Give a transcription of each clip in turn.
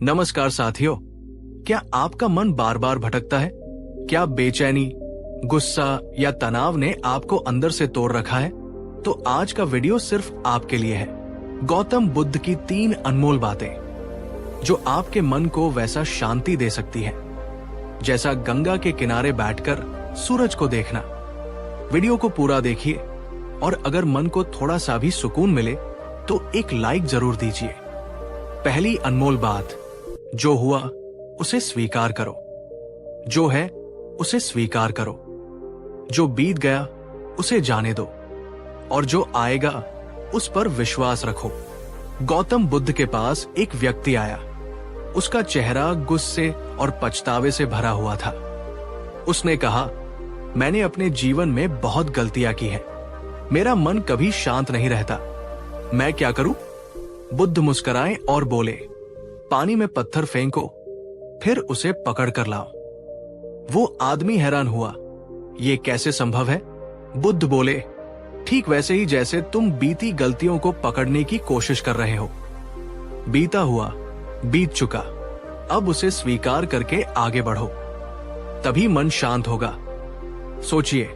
नमस्कार साथियों, क्या आपका मन बार बार भटकता है? क्या बेचैनी, गुस्सा या तनाव ने आपको अंदर से तोड़ रखा है? तो आज का वीडियो सिर्फ आपके लिए है। गौतम बुद्ध की 3 अनमोल बातें जो आपके मन को वैसा शांति दे सकती है जैसा गंगा के किनारे बैठकर सूरज को देखना। वीडियो को पूरा देखिए और अगर मन को थोड़ा सा भी सुकून मिले तो एक लाइक जरूर दीजिए। पहली अनमोल बात, जो हुआ उसे स्वीकार करो। जो है उसे स्वीकार करो। जो बीत गया उसे जाने दो और जो आएगा उस पर विश्वास रखो। गौतम बुद्ध के पास एक व्यक्ति आया। उसका चेहरा गुस्से और पछतावे से भरा हुआ था। उसने कहा, मैंने अपने जीवन में बहुत गलतियां की हैं। मेरा मन कभी शांत नहीं रहता। मैं क्या करूं? बुद्ध मुस्कुराए और बोले, पानी में पत्थर फेंको, फिर उसे पकड़ कर लाओ। वो आदमी हैरान हुआ, ये कैसे संभव है? बुद्ध बोले, ठीक वैसे ही जैसे तुम बीती गलतियों को पकड़ने की कोशिश कर रहे हो। बीता हुआ बीत चुका, अब उसे स्वीकार करके आगे बढ़ो, तभी मन शांत होगा। सोचिए,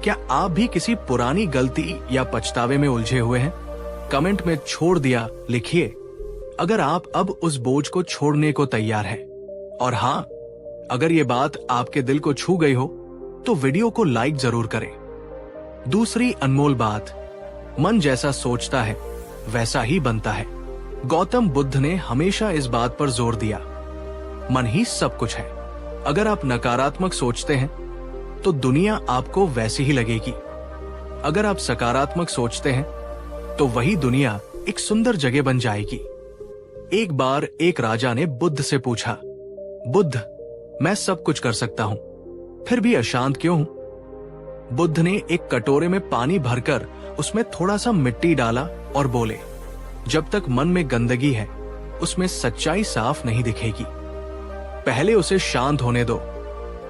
क्या आप भी किसी पुरानी गलती या पछतावे में उलझे हुए हैं? कमेंट में छोड़ दिया लिखिए अगर आप अब उस बोझ को छोड़ने को तैयार हैं। और हां, अगर ये बात आपके दिल को छू गई हो तो वीडियो को लाइक जरूर करें। दूसरी अनमोल बात, मन जैसा सोचता है वैसा ही बनता है। गौतम बुद्ध ने हमेशा इस बात पर जोर दिया, मन ही सब कुछ है। अगर आप नकारात्मक सोचते हैं तो दुनिया आपको वैसी ही लगेगी। अगर आप सकारात्मक सोचते हैं तो वही दुनिया एक सुंदर जगह बन जाएगी। एक बार एक राजा ने बुद्ध से पूछा, बुद्ध, मैं सब कुछ कर सकता हूं, फिर भी अशांत क्यों हूं? बुद्ध ने एक कटोरे में पानी भरकर उसमें थोड़ा सा मिट्टी डाला और बोले, जब तक मन में गंदगी है उसमें सच्चाई साफ नहीं दिखेगी। पहले उसे शांत होने दो।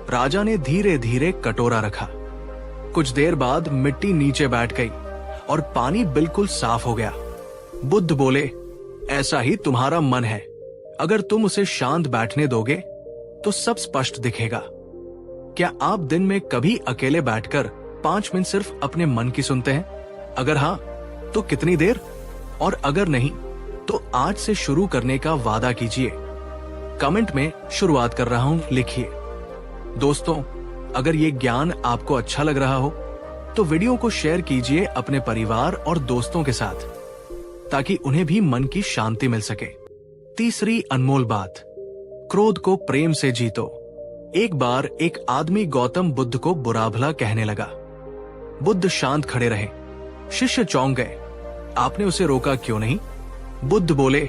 राजा ने धीरे धीरे कटोरा रखा। कुछ देर बाद मिट्टी नीचे बैठ गई और पानी बिल्कुल साफ हो गया। बुद्ध बोले, ऐसा ही तुम्हारा मन है। अगर तुम उसे शांत बैठने दोगे तो सब स्पष्ट दिखेगा। क्या आप दिन में कभी अकेले बैठकर 5 मिनट सिर्फ अपने मन की सुनते हैं? अगर हां, तो कितनी देर? और अगर नहीं, तो आज से शुरू करने का वादा कीजिए। कमेंट में शुरुआत कर रहा हूं लिखिए। दोस्तों, अगर ये ज्ञान आपको अच्छा लग रहा हो तो वीडियो को शेयर कीजिए अपने परिवार और दोस्तों के साथ, ताकि उन्हें भी मन की शांति मिल सके। तीसरी अनमोल बात, क्रोध को प्रेम से जीतो। एक बार एक आदमी गौतम बुद्ध को बुरा भला कहने लगा। बुद्ध शांत खड़े रहे। शिष्य चौंक गए, आपने उसे रोका क्यों नहीं? बुद्ध बोले,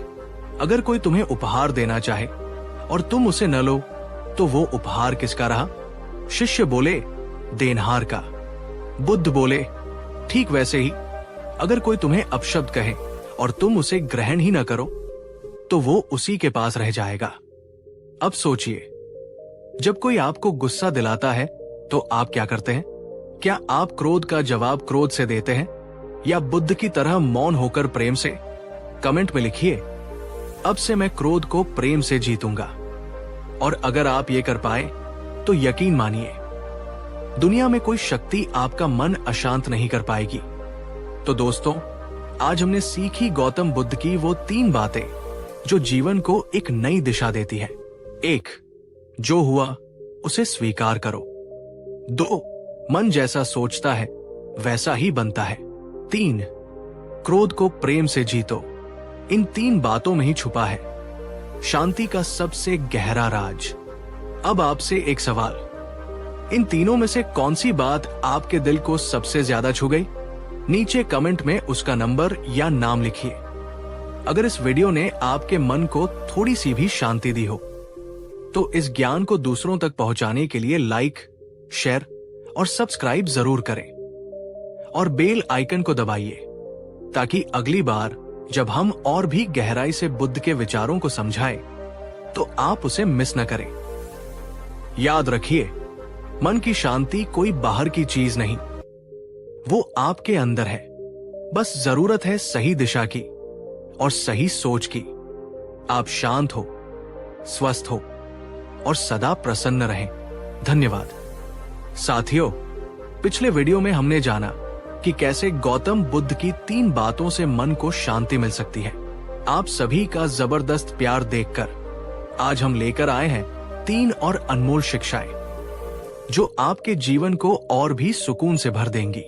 अगर कोई तुम्हें उपहार देना चाहे और तुम उसे न लो तो वो उपहार किसका रहा? शिष्य बोले, देनहार का। बुद्ध बोले, ठीक वैसे ही अगर कोई तुम्हें अपशब्द कहे और तुम उसे ग्रहण ही न करो तो वो उसी के पास रह जाएगा। अब सोचिए, जब कोई आपको गुस्सा दिलाता है तो आप क्या करते हैं? क्या आप क्रोध का जवाब क्रोध से देते हैं या बुद्ध की तरह मौन होकर प्रेम से? कमेंट में लिखिए, अब से मैं क्रोध को प्रेम से जीतूंगा। और अगर आप ये कर पाए तो यकीन मानिए, दुनिया में कोई शक्ति आपका मन अशांत नहीं कर पाएगी। तो दोस्तों, आज हमने सीखी गौतम बुद्ध की वो 3 बातें जो जीवन को एक नई दिशा देती है। 1, जो हुआ उसे स्वीकार करो। 2, मन जैसा सोचता है वैसा ही बनता है। 3, क्रोध को प्रेम से जीतो। इन 3 बातों में ही छुपा है शांति का सबसे गहरा राज। अब आपसे एक सवाल, इन तीनों में से कौन सी बात आपके दिल को सबसे ज्यादा छू गई? नीचे कमेंट में उसका नंबर या नाम लिखिए। अगर इस वीडियो ने आपके मन को थोड़ी सी भी शांति दी हो तो इस ज्ञान को दूसरों तक पहुंचाने के लिए लाइक, शेयर और सब्सक्राइब जरूर करें और बेल आइकन को दबाइए, ताकि अगली बार जब हम और भी गहराई से बुद्ध के विचारों को समझाएं तो आप उसे मिस न करें। याद रखिए, मन की शांति कोई बाहर की चीज नहीं, वो आपके अंदर है। बस जरूरत है सही दिशा की और सही सोच की। आप शांत हो, स्वस्थ हो और सदा प्रसन्न रहें। धन्यवाद। साथियों, पिछले वीडियो में हमने जाना कि कैसे गौतम बुद्ध की 3 बातों से मन को शांति मिल सकती है। आप सभी का जबरदस्त प्यार देखकर आज हम लेकर आए हैं 3 और अनमोल शिक्षाएं जो आपके जीवन को और भी सुकून से भर देंगी।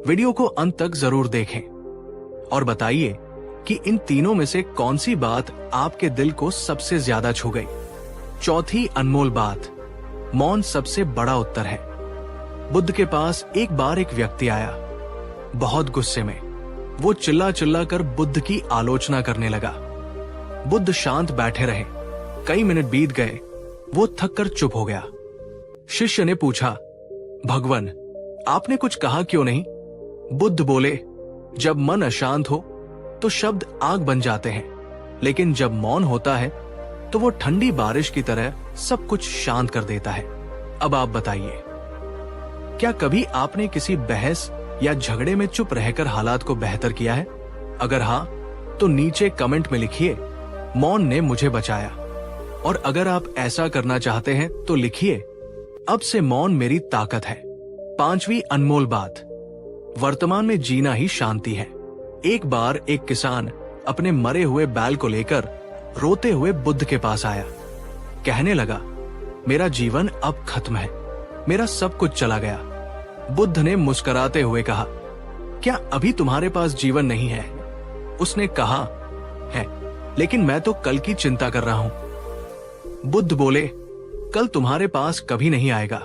वीडियो को अंत तक जरूर देखें और बताइए कि इन तीनों में से कौन सी बात आपके दिल को सबसे ज्यादा छू गई। चौथी अनमोल बात, मौन सबसे बड़ा उत्तर है। बुद्ध के पास एक बार एक व्यक्ति आया, बहुत गुस्से में। वो चिल्ला चिल्ला कर बुद्ध की आलोचना करने लगा। बुद्ध शांत बैठे रहे। कई मिनट बीत गए, वो थक कर चुप हो गया। शिष्य ने पूछा, भगवन, आपने कुछ कहा क्यों नहीं? बुद्ध बोले, जब मन अशांत हो तो शब्द आग बन जाते हैं, लेकिन जब मौन होता है तो वो ठंडी बारिश की तरह सब कुछ शांत कर देता है। अब आप बताइए, क्या कभी आपने किसी बहस या झगड़े में चुप रहकर हालात को बेहतर किया है? अगर हाँ, तो नीचे कमेंट में लिखिए, मौन ने मुझे बचाया। और अगर आप ऐसा करना चाहते हैं तो लिखिए, अब से मौन मेरी ताकत है। 5वीं अनमोल बात, वर्तमान में जीना ही शांति है। एक बार एक किसान अपने मरे हुए बैल को लेकर रोते हुए बुद्ध के पास आया। कहने लगा, मेरा जीवन अब खत्म है, मेरा सब कुछ चला गया। बुद्ध ने मुस्कुराते हुए कहा, क्या अभी तुम्हारे पास जीवन नहीं है? उसने कहा, है, लेकिन मैं तो कल की चिंता कर रहा हूं। बुद्ध बोले, कल तुम्हारे पास कभी नहीं आएगा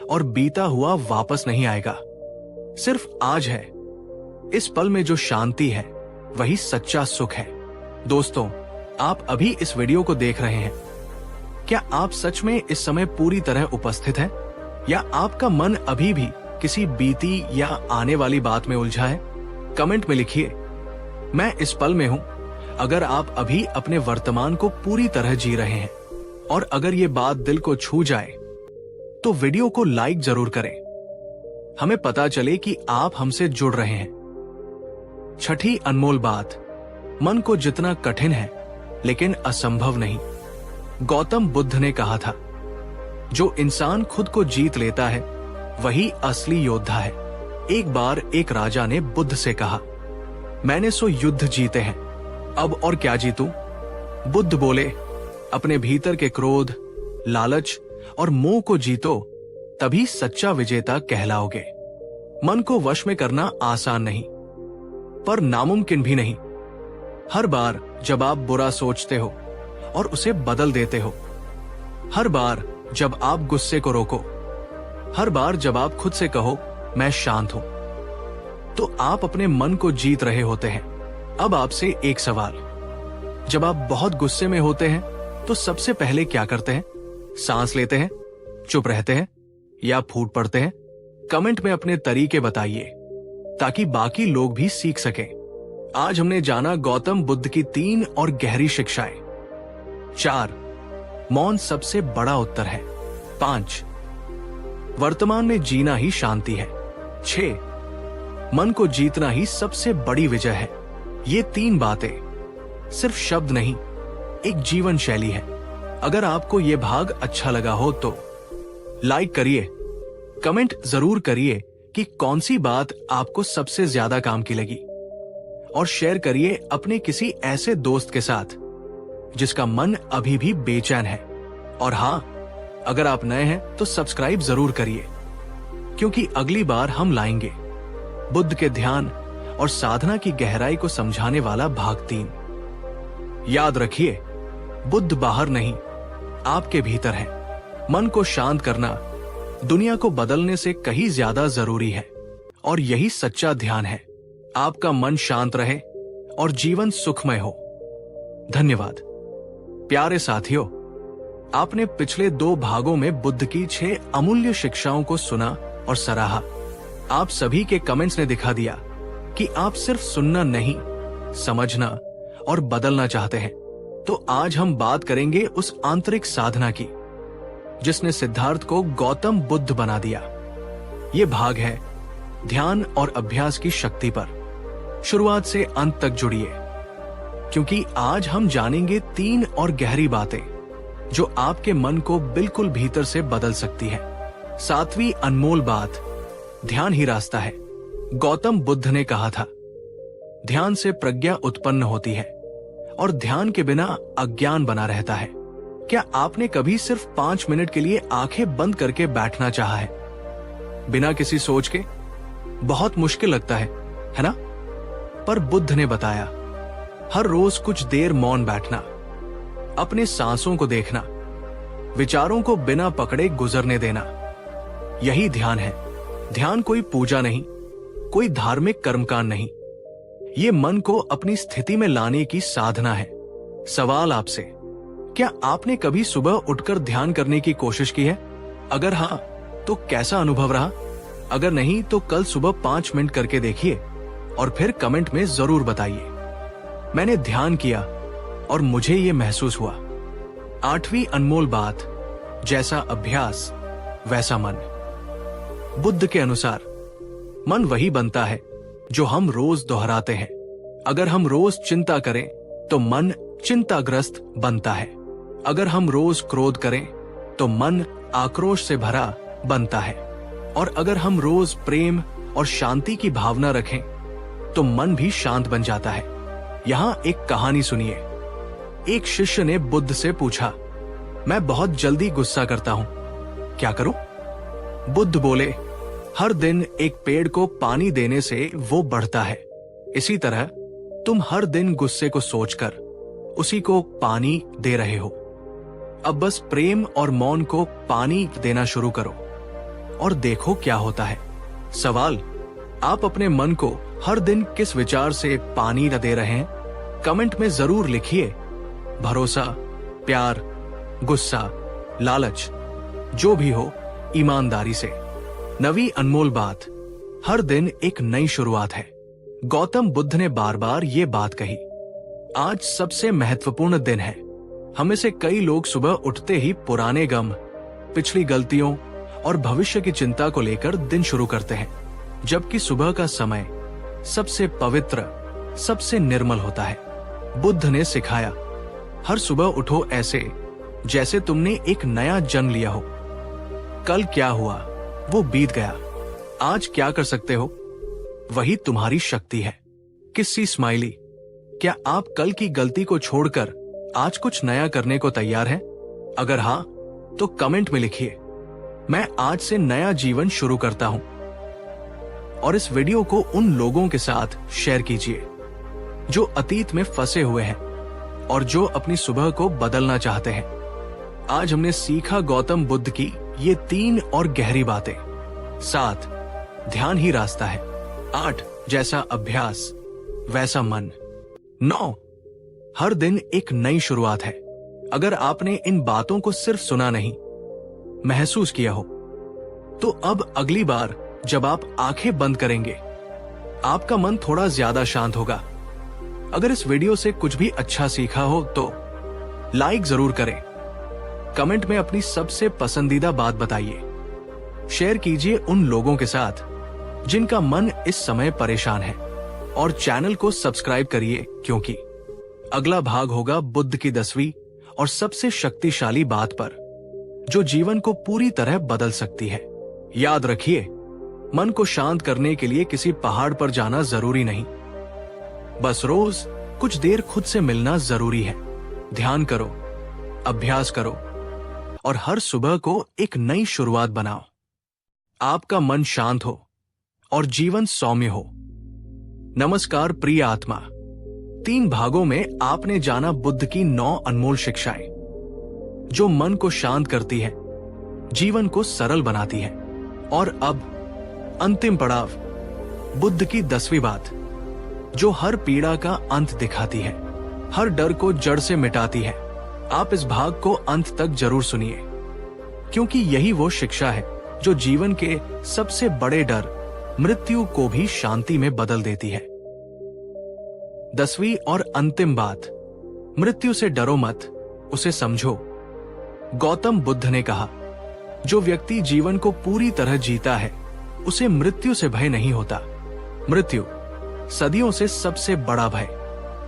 और बीता हुआ वापस नहीं आएगा, सिर्फ आज है। इस पल में जो शांति है वही सच्चा सुख है। दोस्तों, आप अभी इस वीडियो को देख रहे हैं। क्या आप सच में इस समय पूरी तरह उपस्थित हैं? या आपका मन अभी भी किसी बीती या आने वाली बात में उलझा है? कमेंट में लिखिए, मैं इस पल में हूं। अगर आप अभी अपने वर्तमान को पूरी तरह जी रहे हैं और अगर ये बात दिल को छू जाए तो वीडियो को लाइक जरूर करें, हमें पता चले कि आप हमसे जुड़ रहे हैं। 6ठी अनमोल बात, मन को जितना कठिन है लेकिन असंभव नहीं। गौतम बुद्ध ने कहा था, जो इंसान खुद को जीत लेता है वही असली योद्धा है। एक बार एक राजा ने बुद्ध से कहा, मैंने सो युद्ध जीते हैं, अब और क्या जीतूं? बुद्ध बोले, अपने भीतर के क्रोध, लालच और मोह को जीतो, तभी सच्चा विजेता कहलाओगे। मन को वश में करना आसान नहीं, पर नामुमकिन भी नहीं। हर बार जब आप बुरा सोचते हो और उसे बदल देते हो, हर बार जब आप गुस्से को रोको, हर बार जब आप खुद से कहो मैं शांत हूं, तो आप अपने मन को जीत रहे होते हैं। अब आपसे एक सवाल, जब आप बहुत गुस्से में होते हैं तो सबसे पहले क्या करते हैं? सांस लेते हैं, चुप रहते हैं या फूट पड़ते हैं? कमेंट में अपने तरीके बताइए ताकि बाकी लोग भी सीख सकें। आज हमने जाना गौतम बुद्ध की 3 और गहरी शिक्षाएं। 4, मौन सबसे बड़ा उत्तर है। 5, वर्तमान में जीना ही शांति है। 6, मन को जीतना ही सबसे बड़ी विजय है। ये 3 बातें सिर्फ शब्द नहीं, एक जीवन शैली है। अगर आपको ये भाग अच्छा लगा हो तो लाइक करिए, कमेंट जरूर करिए कि कौन सी बात आपको सबसे ज्यादा काम की लगी, और शेयर करिए अपने किसी ऐसे दोस्त के साथ जिसका मन अभी भी बेचैन है। और हाँ, अगर आप नए हैं तो सब्सक्राइब जरूर करिए, क्योंकि अगली बार हम लाएंगे बुद्ध के ध्यान और साधना की गहराई को समझाने वाला भाग 3। याद रखिए, बुद्ध बाहर नहीं, आपके भीतर है। मन को शांत करना दुनिया को बदलने से कहीं ज्यादा जरूरी है, और यही सच्चा ध्यान है। आपका मन शांत रहे और जीवन सुखमय हो। धन्यवाद। प्यारे साथियों, आपने पिछले 2 भागों में बुद्ध की 6 अमूल्य शिक्षाओं को सुना और सराहा। आप सभी के कमेंट्स ने दिखा दिया कि आप सिर्फ सुनना नहीं, समझना और बदलना चाहते हैं। तो आज हम बात करेंगे उस आंतरिक साधना की जिसने सिद्धार्थ को गौतम बुद्ध बना दिया। ये भाग है ध्यान और अभ्यास की शक्ति पर। शुरुआत से अंत तक जुड़िए, क्योंकि आज हम जानेंगे 3 और गहरी बातें जो आपके मन को बिल्कुल भीतर से बदल सकती है। 7वीं अनमोल बात, ध्यान ही रास्ता है। गौतम बुद्ध ने कहा था, ध्यान से प्रज्ञा उत्पन्न होती है और ध्यान के बिना अज्ञान बना रहता है। क्या आपने कभी सिर्फ 5 मिनट के लिए आंखें बंद करके बैठना चाहा है, बिना किसी सोच के? बहुत मुश्किल लगता है ना? पर बुद्ध ने बताया, हर रोज कुछ देर मौन बैठना, अपने सांसों को देखना, विचारों को बिना पकड़े गुजरने देना, यही ध्यान है। ध्यान कोई पूजा नहीं, कोई धार्मिक कर्मकांड नहीं, ये मन को अपनी स्थिति में लाने की साधना है। सवाल आपसे, क्या आपने कभी सुबह उठकर ध्यान करने की कोशिश की है? अगर हाँ, तो कैसा अनुभव रहा? अगर नहीं, तो कल सुबह 5 मिनट करके देखिए और फिर कमेंट में जरूर बताइए, मैंने ध्यान किया और मुझे ये महसूस हुआ। 8वीं अनमोल बात, जैसा अभ्यास वैसा मन। बुद्ध के अनुसार मन वही बनता है जो हम रोज दोहराते हैं। अगर हम रोज चिंता करें तो मन चिंताग्रस्त बनता है। अगर हम रोज क्रोध करें तो मन आक्रोश से भरा बनता है। और अगर हम रोज प्रेम और शांति की भावना रखें तो मन भी शांत बन जाता है। यहां एक कहानी सुनिए। एक शिष्य ने बुद्ध से पूछा, मैं बहुत जल्दी गुस्सा करता हूं, क्या करूं? बुद्ध बोले, हर दिन एक पेड़ को पानी देने से वो बढ़ता है। इसी तरह तुम हर दिन गुस्से को सोचकर उसी को पानी दे रहे हो। अब बस प्रेम और मौन को पानी देना शुरू करो और देखो क्या होता है। सवाल, आप अपने मन को हर दिन किस विचार से पानी दे रहे हैं? कमेंट में जरूर लिखिए। भरोसा, प्यार, गुस्सा, लालच, जो भी हो, ईमानदारी से। 9वीं अनमोल बात, हर दिन एक नई शुरुआत है। गौतम बुद्ध ने बार बार ये बात कही। आज सबसे महत्वपूर्ण दिन है। हमें से कई लोग सुबह उठते ही पुराने गम, पिछली गलतियों और भविष्य की चिंता को लेकर दिन शुरू करते हैं, जबकि सुबह का समय सबसे पवित्र, सबसे निर्मल होता है। बुद्ध ने सिखाया, हर सुबह उठो ऐसे जैसे तुमने एक नया जन्म लिया हो। कल क्या हुआ वो बीत गया, आज क्या कर सकते हो वही तुम्हारी शक्ति है। किसी स्माइली, क्या आप कल की गलती को छोड़कर आज कुछ नया करने को तैयार हैं? अगर हाँ, तो कमेंट में लिखिए, मैं आज से नया जीवन शुरू करता हूं। और इस वीडियो को उन लोगों के साथ शेयर कीजिए जो अतीत में फंसे हुए हैं और जो अपनी सुबह को बदलना चाहते हैं। आज हमने सीखा गौतम बुद्ध की ये 3 और गहरी बातें। 7, ध्यान ही रास्ता है। 8, जैसा अभ्यास वैसा मन। 9, हर दिन एक नई शुरुआत है। अगर आपने इन बातों को सिर्फ सुना नहीं, महसूस किया हो, तो अब अगली बार जब आप आंखें बंद करेंगे, आपका मन थोड़ा ज्यादा शांत होगा। अगर इस वीडियो से कुछ भी अच्छा सीखा हो तो लाइक जरूर करें, कमेंट में अपनी सबसे पसंदीदा बात बताइए, शेयर कीजिए उन लोगों के साथ जिनका मन इस समय परेशान है, और चैनल को सब्सक्राइब करिए, क्योंकि अगला भाग होगा बुद्ध की 10वीं और सबसे शक्तिशाली बात पर, जो जीवन को पूरी तरह बदल सकती है। याद रखिए, मन को शांत करने के लिए किसी पहाड़ पर जाना जरूरी नहीं, बस रोज कुछ देर खुद से मिलना जरूरी है। ध्यान करो, अभ्यास करो और हर सुबह को एक नई शुरुआत बनाओ। आपका मन शांत हो और जीवन सौम्य हो। नमस्कार प्रिय आत्मा। 3 भागों में आपने जाना बुद्ध की 9 अनमोल शिक्षाएं, जो मन को शांत करती है, जीवन को सरल बनाती है। और अब अंतिम पड़ाव, बुद्ध की 10वीं बात, जो हर पीड़ा का अंत दिखाती है, हर डर को जड़ से मिटाती है। आप इस भाग को अंत तक जरूर सुनिए, क्योंकि यही वो शिक्षा है जो जीवन के सबसे बड़े डर, मृत्यु को भी शांति में बदल देती है। 10वीं और अंतिम बात, मृत्यु से डरो मत, उसे समझो। गौतम बुद्ध ने कहा, जो व्यक्ति जीवन को पूरी तरह जीता है, उसे मृत्यु से भय नहीं होता। मृत्यु सदियों से सबसे बड़ा भय,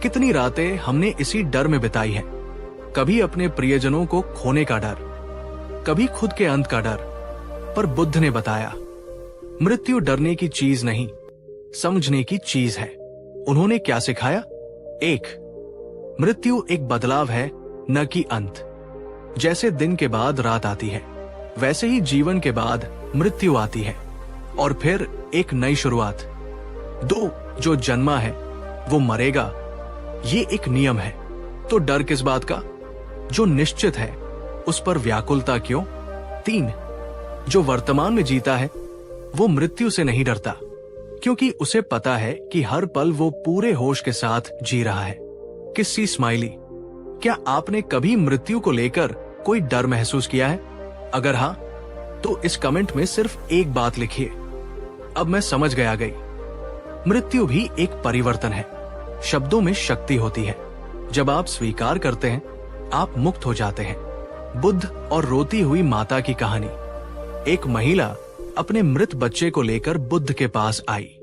कितनी रातें हमने इसी डर में बिताई हैं। कभी अपने प्रियजनों को खोने का डर, कभी खुद के अंत का डर। पर बुद्ध ने बताया, मृत्यु डरने की चीज नहीं, समझने की चीज है। उन्होंने क्या सिखाया? एक, मृत्यु एक बदलाव है, न कि अंत। जैसे दिन के बाद रात आती है, वैसे ही जीवन के बाद मृत्यु आती है और फिर एक नई शुरुआत। दो, जो जन्मा है वो मरेगा, ये एक नियम है। तो डर किस बात का? जो निश्चित है उस पर व्याकुलता क्यों? तीन, जो वर्तमान में जीता है वो मृत्यु से नहीं डरता, क्योंकि उसे पता है कि हर पल वो पूरे होश के साथ जी रहा है। किसी स्माइली, क्या आपने कभी मृत्यु को लेकर कोई डर महसूस किया है? अगर हाँ, तो इस कमेंट में सिर्फ एक बात लिखिए, अब मैं समझ गई। मृत्यु भी एक परिवर्तन है। शब्दों में शक्ति होती है। जब आप स्वीकार करते हैं, आप मुक्त हो जाते हैं। बुद्ध और रोती हुई माता की कहानी। एक महिला अपने मृत बच्चे को लेकर बुद्ध के पास आई।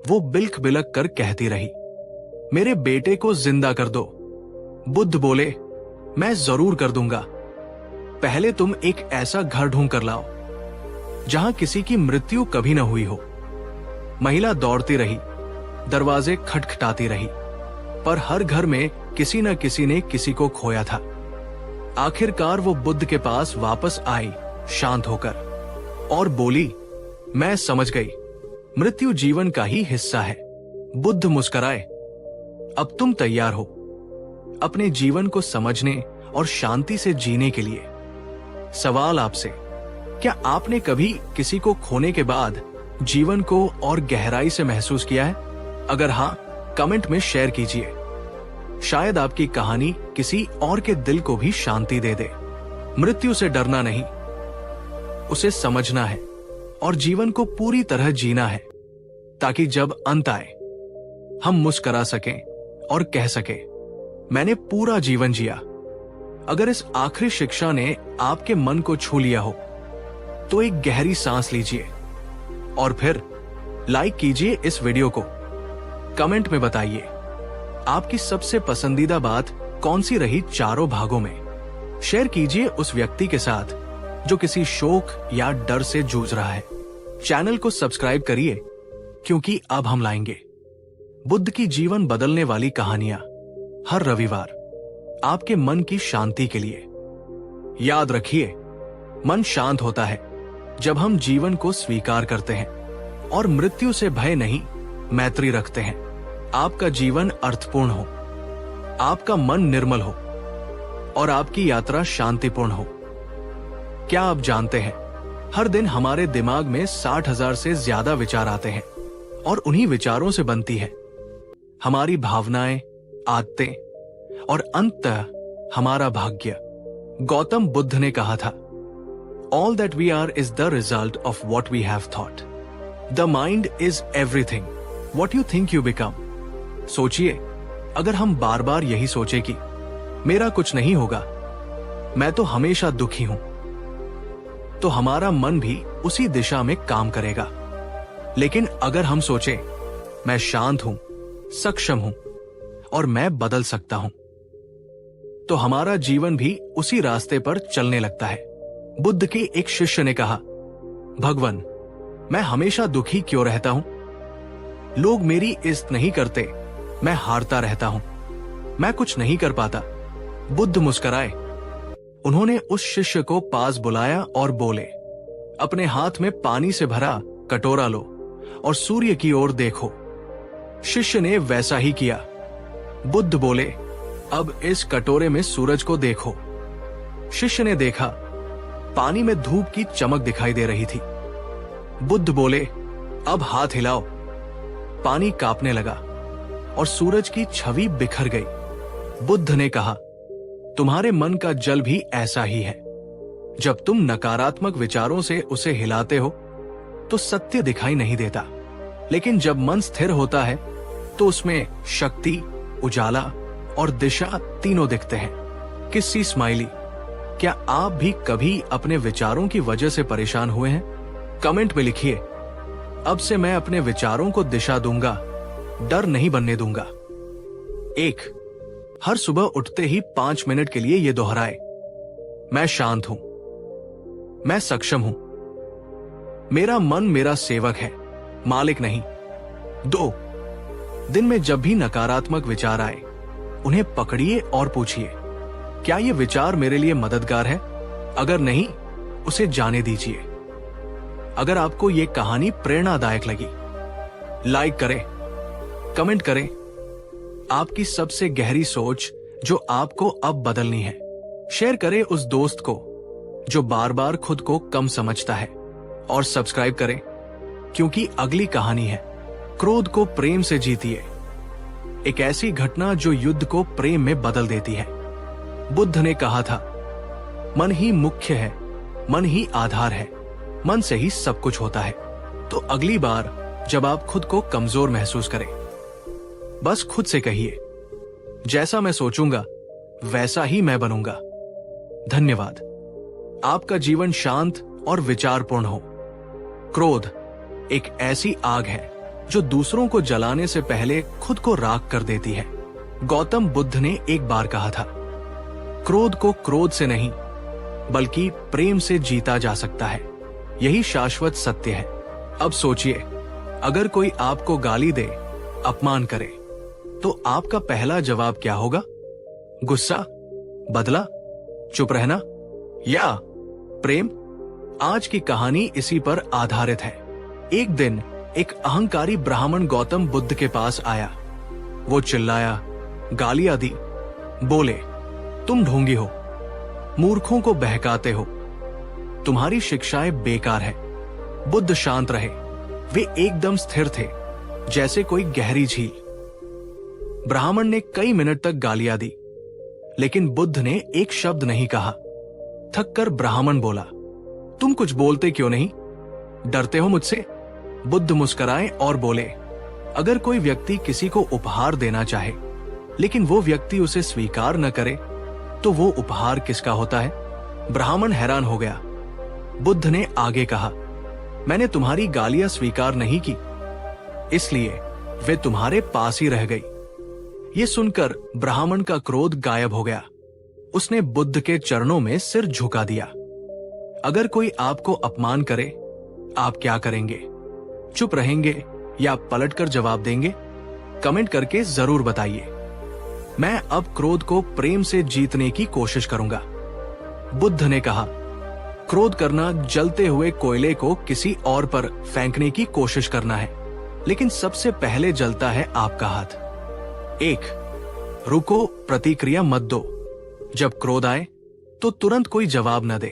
वो बिलख बिलख कर कहती रही, मेरे बेटे को जिंदा कर दो। बुद्ध बोले, मैं जरूर कर दूंगा। पहले तुम एक ऐसा घर ढूंढ कर लाओ जहां किसी की मृत्यु कभी न हुई हो। महिला दौड़ती रही, दरवाजे खटखटाती रही, पर हर घर में किसी न किसी ने किसी को खोया था। आखिरकार वो बुद्ध के पास वापस आई, शांत होकर, और बोली, मैं समझ गई, मृत्यु जीवन का ही हिस्सा है। बुद्ध मुस्कुराए, अब तुम तैयार हो अपने जीवन को समझने और शांति से जीने के लिए। सवाल आपसे, क्या आपने कभी किसी को खोने के बाद जीवन को और गहराई से महसूस किया है? अगर हाँ, कमेंट में शेयर कीजिए। शायद आपकी कहानी किसी और के दिल को भी शांति दे दे। मृत्यु से डरना नहीं, उसे समझना है और जीवन को पूरी तरह जीना है, ताकि जब अंत आए हम मुस्कुरा सकें और कह सकें, मैंने पूरा जीवन जिया। अगर इस आखिरी शिक्षा ने आपके मन को छू लिया हो तो एक गहरी सांस लीजिए और फिर लाइक कीजिए इस वीडियो को। कमेंट में बताइए आपकी सबसे पसंदीदा बात कौन सी रही चारों भागों में। शेयर कीजिए उस व्यक्ति के साथ जो किसी शोक या डर से जूझ रहा है। चैनल को सब्सक्राइब करिए, क्योंकि अब हम लाएंगे बुद्ध की जीवन बदलने वाली कहानियां हर रविवार आपके मन की शांति के लिए। याद रखिए, मन शांत होता है जब हम जीवन को स्वीकार करते हैं और मृत्यु से भय नहीं, मैत्री रखते हैं। आपका जीवन अर्थपूर्ण हो, आपका मन निर्मल हो और आपकी यात्रा शांतिपूर्ण हो। क्या आप जानते हैं, हर दिन हमारे दिमाग में 60,000 से ज्यादा विचार आते हैं और उन्हीं विचारों से बनती है हमारी भावनाएं, आदतें और अंततः हमारा भाग्य। गौतम बुद्ध ने कहा था, All that we are is the result of what we have thought. The mind is everything. What you think you become. सोचिए, अगर हम बार बार यही सोचे कि मेरा कुछ नहीं होगा, मैं तो हमेशा दुखी हूं, तो हमारा मन भी उसी दिशा में काम करेगा। लेकिन अगर हम सोचे, मैं शांत हूं, सक्षम हूं और मैं बदल सकता हूं, तो हमारा जीवन भी उसी रास्ते पर चलने लगता है। बुद्ध के एक शिष्य ने कहा, भगवान, मैं हमेशा दुखी क्यों रहता हूं? लोग मेरी इज्जत नहीं करते, मैं हारता रहता हूं, मैं कुछ नहीं कर पाता। बुद्ध मुस्कुराए। उन्होंने उस शिष्य को पास बुलाया और बोले, अपने हाथ में पानी से भरा कटोरा लो और सूर्य की ओर देखो। शिष्य ने वैसा ही किया। बुद्ध बोले, अब इस कटोरे में सूरज को देखो। शिष्य ने देखा, पानी में धूप की चमक दिखाई दे रही थी। बुद्ध बोले, अब हाथ हिलाओ। पानी कांपने लगा और सूरज की छवि बिखर गई। बुद्ध ने कहा, तुम्हारे मन का जल भी ऐसा ही है। जब तुम नकारात्मक विचारों से उसे हिलाते हो तो सत्य दिखाई नहीं देता, लेकिन जब मन स्थिर होता है तो उसमें शक्ति, उजाला और दिशा तीनों दिखते हैं। किसी स्माइली, क्या आप भी कभी अपने विचारों की वजह से परेशान हुए हैं? कमेंट में लिखिए, अब से मैं अपने विचारों को दिशा दूंगा, डर नहीं बनने दूंगा। एक, हर सुबह उठते ही 5 मिनट के लिए ये दोहराए, मैं शांत हूं, मैं सक्षम हूं, मेरा मन मेरा सेवक है, मालिक नहीं। 2, दिन में जब भी नकारात्मक विचार आए, उन्हें पकड़िए और पूछिए, क्या ये विचार मेरे लिए मददगार है? अगर नहीं, उसे जाने दीजिए। अगर आपको ये कहानी प्रेरणादायक लगी, लाइक करें, कमेंट करें आपकी सबसे गहरी सोच जो आपको अब बदलनी है। शेयर करें उस दोस्त को जो बार बार खुद को कम समझता है, और सब्सक्राइब करें, क्योंकि अगली कहानी है क्रोध को प्रेम से जीतिए। एक ऐसी घटना जो युद्ध को प्रेम में बदल देती है। बुद्ध ने कहा था, मन ही मुख्य है, मन ही आधार है, मन से ही सब कुछ होता है। तो अगली बार जब आप खुद को कमजोर महसूस करें, बस खुद से कहिए, जैसा मैं सोचूंगा वैसा ही मैं बनूंगा। धन्यवाद। आपका जीवन शांत और विचारपूर्ण हो। क्रोध एक ऐसी आग है जो दूसरों को जलाने से पहले खुद को राख कर देती है। गौतम बुद्ध ने एक बार कहा था, क्रोध को क्रोध से नहीं बल्कि प्रेम से जीता जा सकता है। यही शाश्वत सत्य है। अब सोचिए, अगर कोई आपको गाली दे, अपमान करे, तो आपका पहला जवाब क्या होगा? गुस्सा, बदला, चुप रहना या प्रेम? आज की कहानी इसी पर आधारित है। एक दिन एक अहंकारी ब्राह्मण गौतम बुद्ध के पास आया। वो चिल्लाया, गालियां दी, बोले, तुम ढोंगी हो, मूर्खों को बहकाते हो, तुम्हारी शिक्षाएं बेकार है। बुद्ध शांत रहे। वे एकदम स्थिर थे, जैसे कोई गहरी झील। ब्राह्मण ने कई मिनट तक गालियां दी, लेकिन बुद्ध ने एक शब्द नहीं कहा। थककर ब्राह्मण बोला, तुम कुछ बोलते क्यों नहीं? डरते हो मुझसे? बुद्ध मुस्कुराए और बोले, अगर कोई व्यक्ति किसी को उपहार देना चाहे, लेकिन वो व्यक्ति उसे स्वीकार न करे, तो वो उपहार किसका होता है? ब्राह्मण हैरान हो गया। बुद्ध ने आगे कहा, मैंने तुम्हारी गालियां स्वीकार नहीं की, इसलिए वे तुम्हारे पास ही रह गई। ये सुनकर ब्राह्मण का क्रोध गायब हो गया। उसने बुद्ध के चरणों में सिर झुका दिया। अगर कोई आपको अपमान करे, आप क्या करेंगे? चुप रहेंगे या पलटकर जवाब देंगे? कमेंट करके जरूर बताइए। मैं अब क्रोध को प्रेम से जीतने की कोशिश करूंगा। बुद्ध ने कहा, क्रोध करना जलते हुए कोयले को किसी और पर फेंकने की कोशिश करना है, लेकिन सबसे पहले जलता है आपका हाथ। 1, रुको, प्रतिक्रिया मत दो। जब क्रोध आए तो तुरंत कोई जवाब न दे,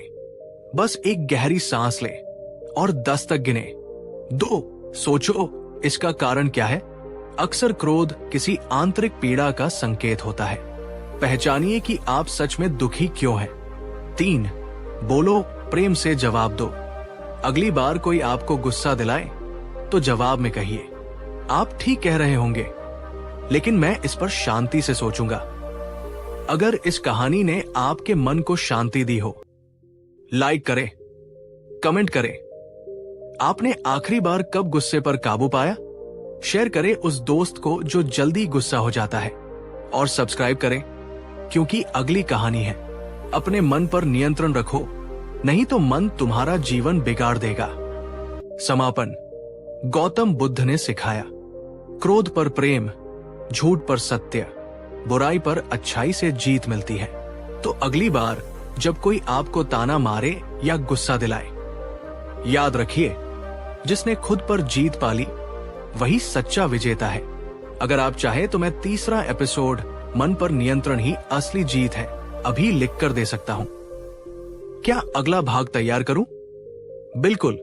बस एक गहरी सांस ले और 10 तक गिने। 2, सोचो इसका कारण क्या है। अक्सर क्रोध किसी आंतरिक पीड़ा का संकेत होता है। पहचानिए कि आप सच में दुखी क्यों हैं। 3, बोलो, प्रेम से जवाब दो। अगली बार कोई आपको गुस्सा दिलाए तो जवाब में कहिए, आप ठीक कह रहे होंगे, लेकिन मैं इस पर शांति से सोचूंगा। अगर इस कहानी ने आपके मन को शांति दी हो, लाइक करें, कमेंट करें। आपने आखिरी बार कब गुस्से पर काबू पाया? शेयर करें उस दोस्त को जो जल्दी गुस्सा हो जाता है, और सब्सक्राइब करें, क्योंकि अगली कहानी है। अपने मन पर नियंत्रण रखो, नहीं तो मन तुम्हारा जीवन बिगाड़ देगा। समापन। गौतम बुद्ध ने सिखाया, क्रोध पर प्रेम, झूठ पर सत्य, बुराई पर अच्छाई से जीत मिलती है। तो अगली बार जब कोई आपको ताना मारे या गुस्सा दिलाए, याद रखिए, जिसने खुद पर जीत पाली वही सच्चा विजेता है। अगर आप चाहे तो मैं तीसरा एपिसोड, मन पर नियंत्रण ही असली जीत है, अभी लिख कर दे सकता हूं। क्या अगला भाग तैयार करूं? बिल्कुल।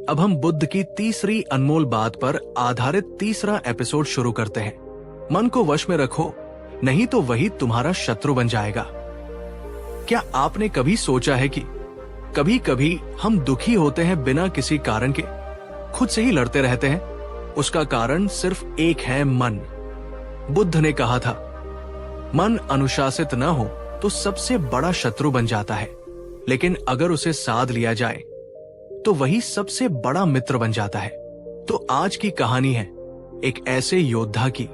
अब हम बुद्ध की तीसरी अनमोल बात पर आधारित तीसरा एपिसोड शुरू करते हैं। मन को वश में रखो, नहीं तो वही तुम्हारा शत्रु बन जाएगा। क्या आपने कभी सोचा है कि कभी कभी हम दुखी होते हैं बिना किसी कारण के, खुद से ही लड़ते रहते हैं? उसका कारण सिर्फ एक है, मन। बुद्ध ने कहा था, मन अनुशासित न हो तो सबसे बड़ा शत्रु बन जाता है, लेकिन अगर उसे साध लिया जाए तो वही सबसे बड़ा मित्र बन जाता है। तो आज की कहानी है एक ऐसे योद्धा की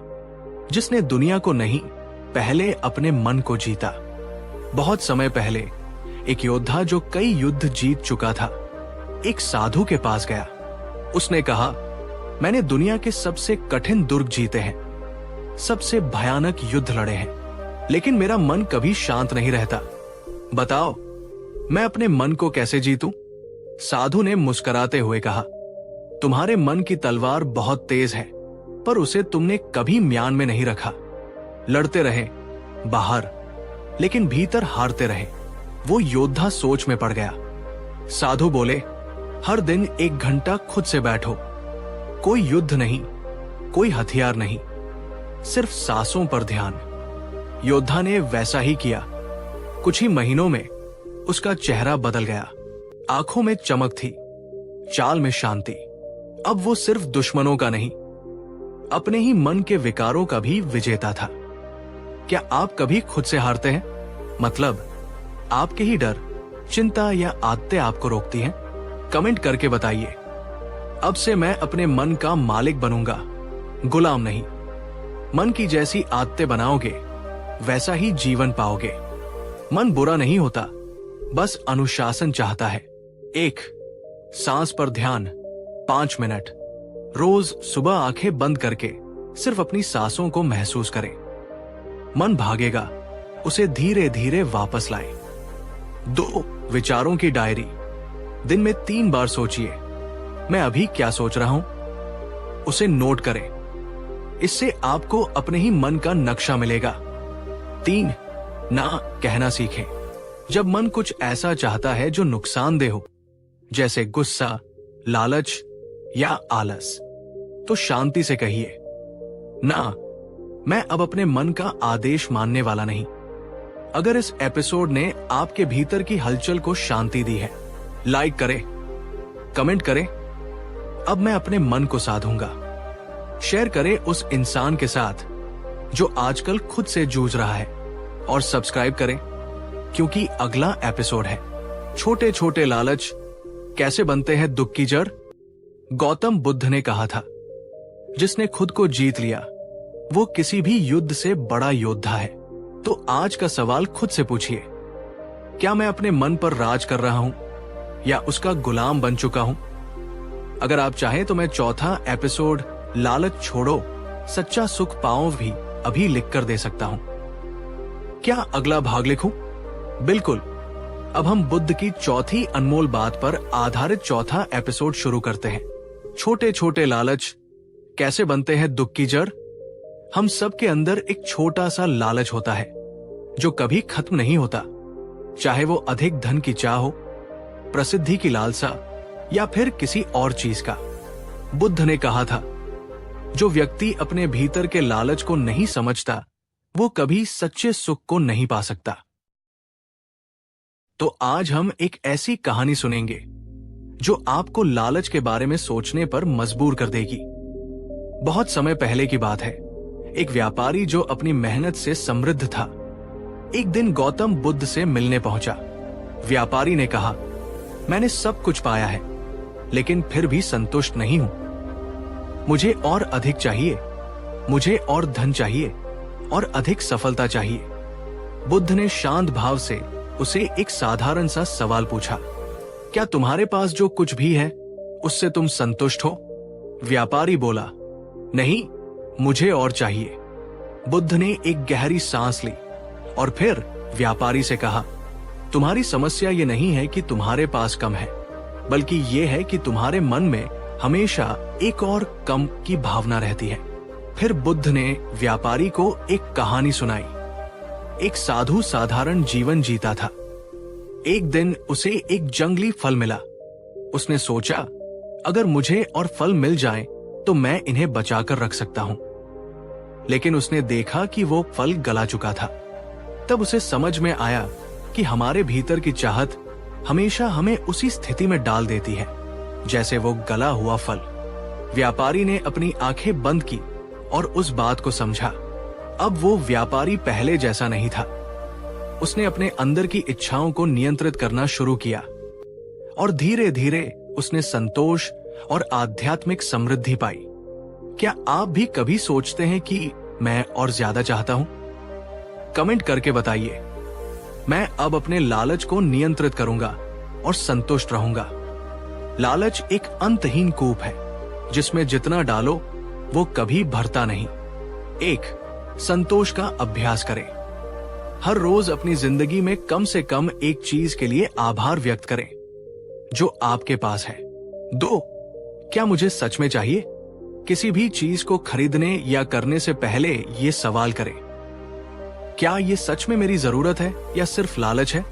जिसने दुनिया को नहीं, पहले अपने मन को जीता। बहुत समय पहले एक योद्धा जो कई युद्ध जीत चुका था, एक साधु के पास गया। उसने कहा, मैंने दुनिया के सबसे कठिन दुर्ग जीते हैं, सबसे भयानक युद्ध लड़े हैं, लेकिन मेरा मन कभी शांत नहीं रहता। बताओ, मैं अपने मन को कैसे जीतूं? साधु ने मुस्कुराते हुए कहा, तुम्हारे मन की तलवार बहुत तेज है, पर उसे तुमने कभी म्यान में नहीं रखा। लड़ते रहे बाहर, लेकिन भीतर हारते रहे। वो योद्धा सोच में पड़ गया। साधु बोले, हर दिन 1 घंटा खुद से बैठो। कोई युद्ध नहीं, कोई हथियार नहीं, सिर्फ सांसों पर ध्यान। योद्धा ने वैसा ही किया। कुछ ही महीनों में उसका चेहरा बदल गया। आंखों में चमक थी, चाल में शांति। अब वो सिर्फ दुश्मनों का नहीं, अपने ही मन के विकारों का भी विजेता था। क्या आप कभी खुद से हारते हैं? मतलब आपके ही डर, चिंता या आदतें आपको रोकती हैं? कमेंट करके बताइए। अब से मैं अपने मन का मालिक बनूंगा, गुलाम नहीं। मन की जैसी आदतें बनाओगे, वैसा ही जीवन पाओगे। मन बुरा नहीं होता, बस अनुशासन चाहता है। 1. सांस पर ध्यान 5 मिनट। रोज सुबह आंखें बंद करके सिर्फ अपनी सांसों को महसूस करें। मन भागेगा, उसे धीरे धीरे वापस लाएं। 2. विचारों की डायरी। दिन में 3 बार सोचिए, मैं अभी क्या सोच रहा हूं, उसे नोट करें। इससे आपको अपने ही मन का नक्शा मिलेगा। 3. ना कहना सीखें। जब मन कुछ ऐसा चाहता है जो नुकसानदेह हो, जैसे गुस्सा, लालच या आलस, तो शांति से कहिए, ना, मैं अब अपने मन का आदेश मानने वाला नहीं। अगर इस एपिसोड ने आपके भीतर की हलचल को शांति दी है, लाइक करें, कमेंट करें। अब मैं अपने मन को साधूंगा। शेयर करें उस इंसान के साथ जो आजकल खुद से जूझ रहा है, और सब्सक्राइब करें, क्योंकि अगला एपिसोड है छोटे छोटे लालच कैसे बनते हैं दुख की जड़। गौतम बुद्ध ने कहा था, जिसने खुद को जीत लिया वो किसी भी युद्ध से बड़ा योद्धा है। तो आज का सवाल खुद से पूछिए, क्या मैं अपने मन पर राज कर रहा हूं या उसका गुलाम बन चुका हूं? अगर आप चाहें तो मैं चौथा एपिसोड, लालच छोड़ो सच्चा सुख पाओ, भी अभी लिख कर दे सकता हूं। क्या अगला भाग लिखूं? बिल्कुल। अब हम बुद्ध की चौथी अनमोल बात पर आधारित चौथा एपिसोड शुरू करते हैं। छोटे छोटे लालच कैसे बनते हैं दुख की जड़। हम सब के अंदर एक छोटा सा लालच होता है जो कभी खत्म नहीं होता, चाहे वो अधिक धन की चाह हो, प्रसिद्धि की लालसा या फिर किसी और चीज का। बुद्ध ने कहा था, जो व्यक्ति अपने भीतर के लालच को नहीं समझता वो कभी सच्चे सुख को नहीं पा सकता। तो आज हम एक ऐसी कहानी सुनेंगे जो आपको लालच के बारे में सोचने पर मजबूर कर देगी। बहुत समय पहले की बात है। एक व्यापारी जो अपनी मेहनत से समृद्ध था, एक दिन गौतम बुद्ध से मिलने पहुंचा। व्यापारी ने कहा, मैंने सब कुछ पाया है, लेकिन फिर भी संतुष्ट नहीं हूं। मुझे और अधिक चाहिए, मुझे और धन चाहिए और अधिक सफलता चाहिए। बुद्ध ने शांत भाव से उसे एक साधारण सा सवाल पूछा, क्या तुम्हारे पास जो कुछ भी है उससे तुम संतुष्ट हो? व्यापारी बोला, नहीं, मुझे और चाहिए। बुद्ध ने एक गहरी सांस ली और फिर व्यापारी से कहा, तुम्हारी समस्या ये नहीं है कि तुम्हारे पास कम है, बल्कि ये है कि तुम्हारे मन में हमेशा एक और कम की भावना रहती है। फिर बुद्ध ने व्यापारी को एक कहानी सुनाई। एक साधु साधारण जीवन जीता था। एक दिन उसे एक जंगली फल मिला। उसने सोचा, अगर मुझे और फल मिल जाएं, तो मैं इन्हें बचाकर रख सकता हूं। लेकिन उसने देखा कि वो फल गला चुका था। तब उसे समझ में आया कि हमारे भीतर की चाहत हमेशा हमें उसी स्थिति में डाल देती है जैसे वो गला हुआ फल। व्यापारी ने अपनी आंखें बंद की और उस बात को समझा। अब वो व्यापारी पहले जैसा नहीं था। उसने अपने अंदर की इच्छाओं को नियंत्रित करना शुरू किया और धीरे धीरे उसने संतोष और आध्यात्मिक समृद्धि पाई। क्या आप भी कभी सोचते हैं कि मैं और ज्यादा चाहता हूं? कमेंट करके बताइए। मैं अब अपने लालच को नियंत्रित करूंगा और संतुष्ट रहूंगा। लालच एक अंतहीन कूप है जिसमें जितना डालो वो कभी भरता नहीं। 1. संतोष का अभ्यास करें। हर रोज अपनी जिंदगी में कम से कम एक चीज के लिए आभार व्यक्त करें जो आपके पास है। 2. क्या मुझे सच में चाहिए? किसी भी चीज को खरीदने या करने से पहले ये सवाल करें, क्या ये सच में मेरी जरूरत है या सिर्फ लालच है?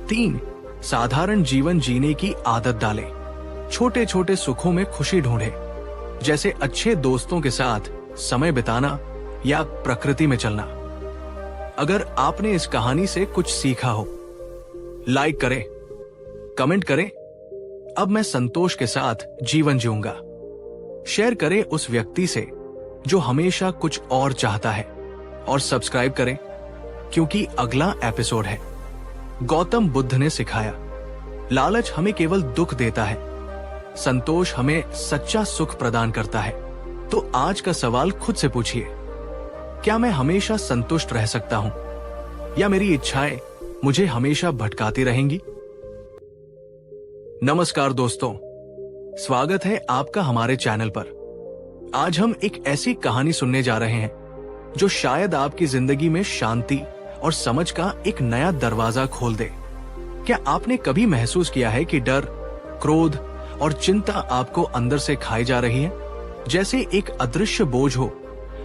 3. साधारण जीवन जीने की आदत डालें। छोटे छोटे सुखों में खुशी ढूंढें, जैसे अच्छे दोस्तों के साथ समय बिताना या प्रकृति में चलना। अगर आपने इस कहानी से कुछ सीखा हो, लाइक करें, कमेंट करें, अब मैं संतोष के साथ जीवन जीऊंगा। शेयर करें उस व्यक्ति से जो हमेशा कुछ और चाहता है, और सब्सक्राइब करें क्योंकि अगला एपिसोड है। गौतम बुद्ध ने सिखाया, लालच हमें केवल दुख देता है, संतोष हमें सच्चा सुख प्रदान करता है। तो आज का सवाल खुद से पूछिए, क्या मैं हमेशा संतुष्ट रह सकता हूं या मेरी इच्छाएं मुझे हमेशा भटकाती रहेंगी? नमस्कार दोस्तों, स्वागत है आपका हमारे चैनल पर। आज हम एक ऐसी कहानी सुनने जा रहे हैं जो शायद आपकी जिंदगी में शांति और समझ का एक नया दरवाजा खोल दे। क्या आपने कभी महसूस किया है कि डर, क्रोध और चिंता आपको अंदर से खाई जा रही है, जैसे एक अदृश्य बोझ हो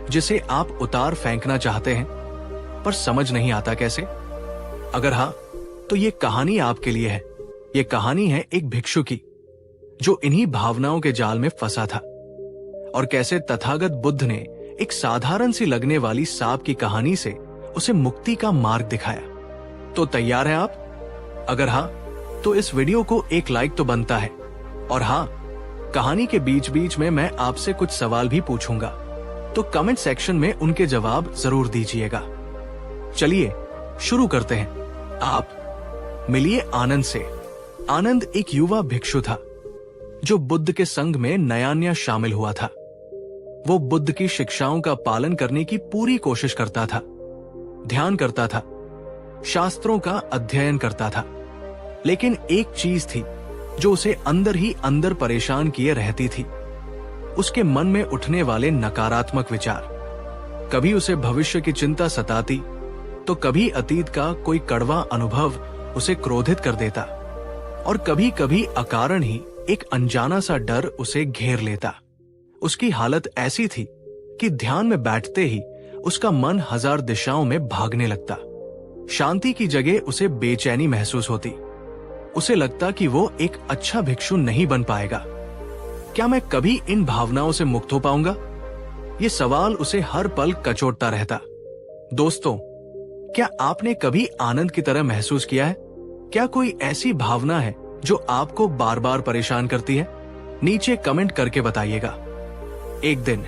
जिसे आप उतार फेंकना चाहते हैं पर समझ नहीं आता कैसे? अगर हाँ, तो ये कहानी आपके लिए है। ये कहानी है एक भिक्षु की जो इन्हीं भावनाओं के जाल में फंसा था, और कैसे तथागत बुद्ध ने एक साधारण सी लगने वाली सांप की कहानी से उसे मुक्ति का मार्ग दिखाया। तो तैयार हैं आप? अगर हाँ, तो इस वीडियो को एक लाइक तो बनता है, और हाँ, कहानी के बीच बीच में मैं आपसे कुछ सवाल भी पूछूंगा, तो कमेंट सेक्शन में उनके जवाब जरूर दीजिएगा। चलिए शुरू करते हैं। आप मिलिए आनंद से। आनंद एक युवा भिक्षु था जो बुद्ध के संग में नया शामिल हुआ था। वो बुद्ध की शिक्षाओं का पालन करने की पूरी कोशिश करता था, ध्यान करता था, शास्त्रों का अध्ययन करता था, लेकिन एक चीज थी जो उसे अंदर ही अंदर परेशान किए रहती थी, उसके मन में उठने वाले नकारात्मक विचार। कभी उसे भविष्य की चिंता सताती, तो कभी अतीत का कोई कड़वा अनुभव उसे क्रोधित कर देता, और कभी कभी अकारण ही एक अनजाना सा डर उसे घेर लेता। उसकी हालत ऐसी थी कि ध्यान में बैठते ही उसका मन हजार दिशाओं में भागने लगता। शांति की जगह उसे बेचैनी महसूस होती। उसे लगता कि वो एक अच्छा भिक्षु नहीं बन पाएगा। क्या मैं कभी इन भावनाओं से मुक्त हो पाऊंगा? ये सवाल उसे हर पल कचोटता रहता। दोस्तों, क्या आपने कभी आनंद की तरह महसूस किया है? क्या कोई ऐसी भावना है जो आपको बार बार परेशान करती है? नीचे कमेंट करके बताइएगा। एक दिन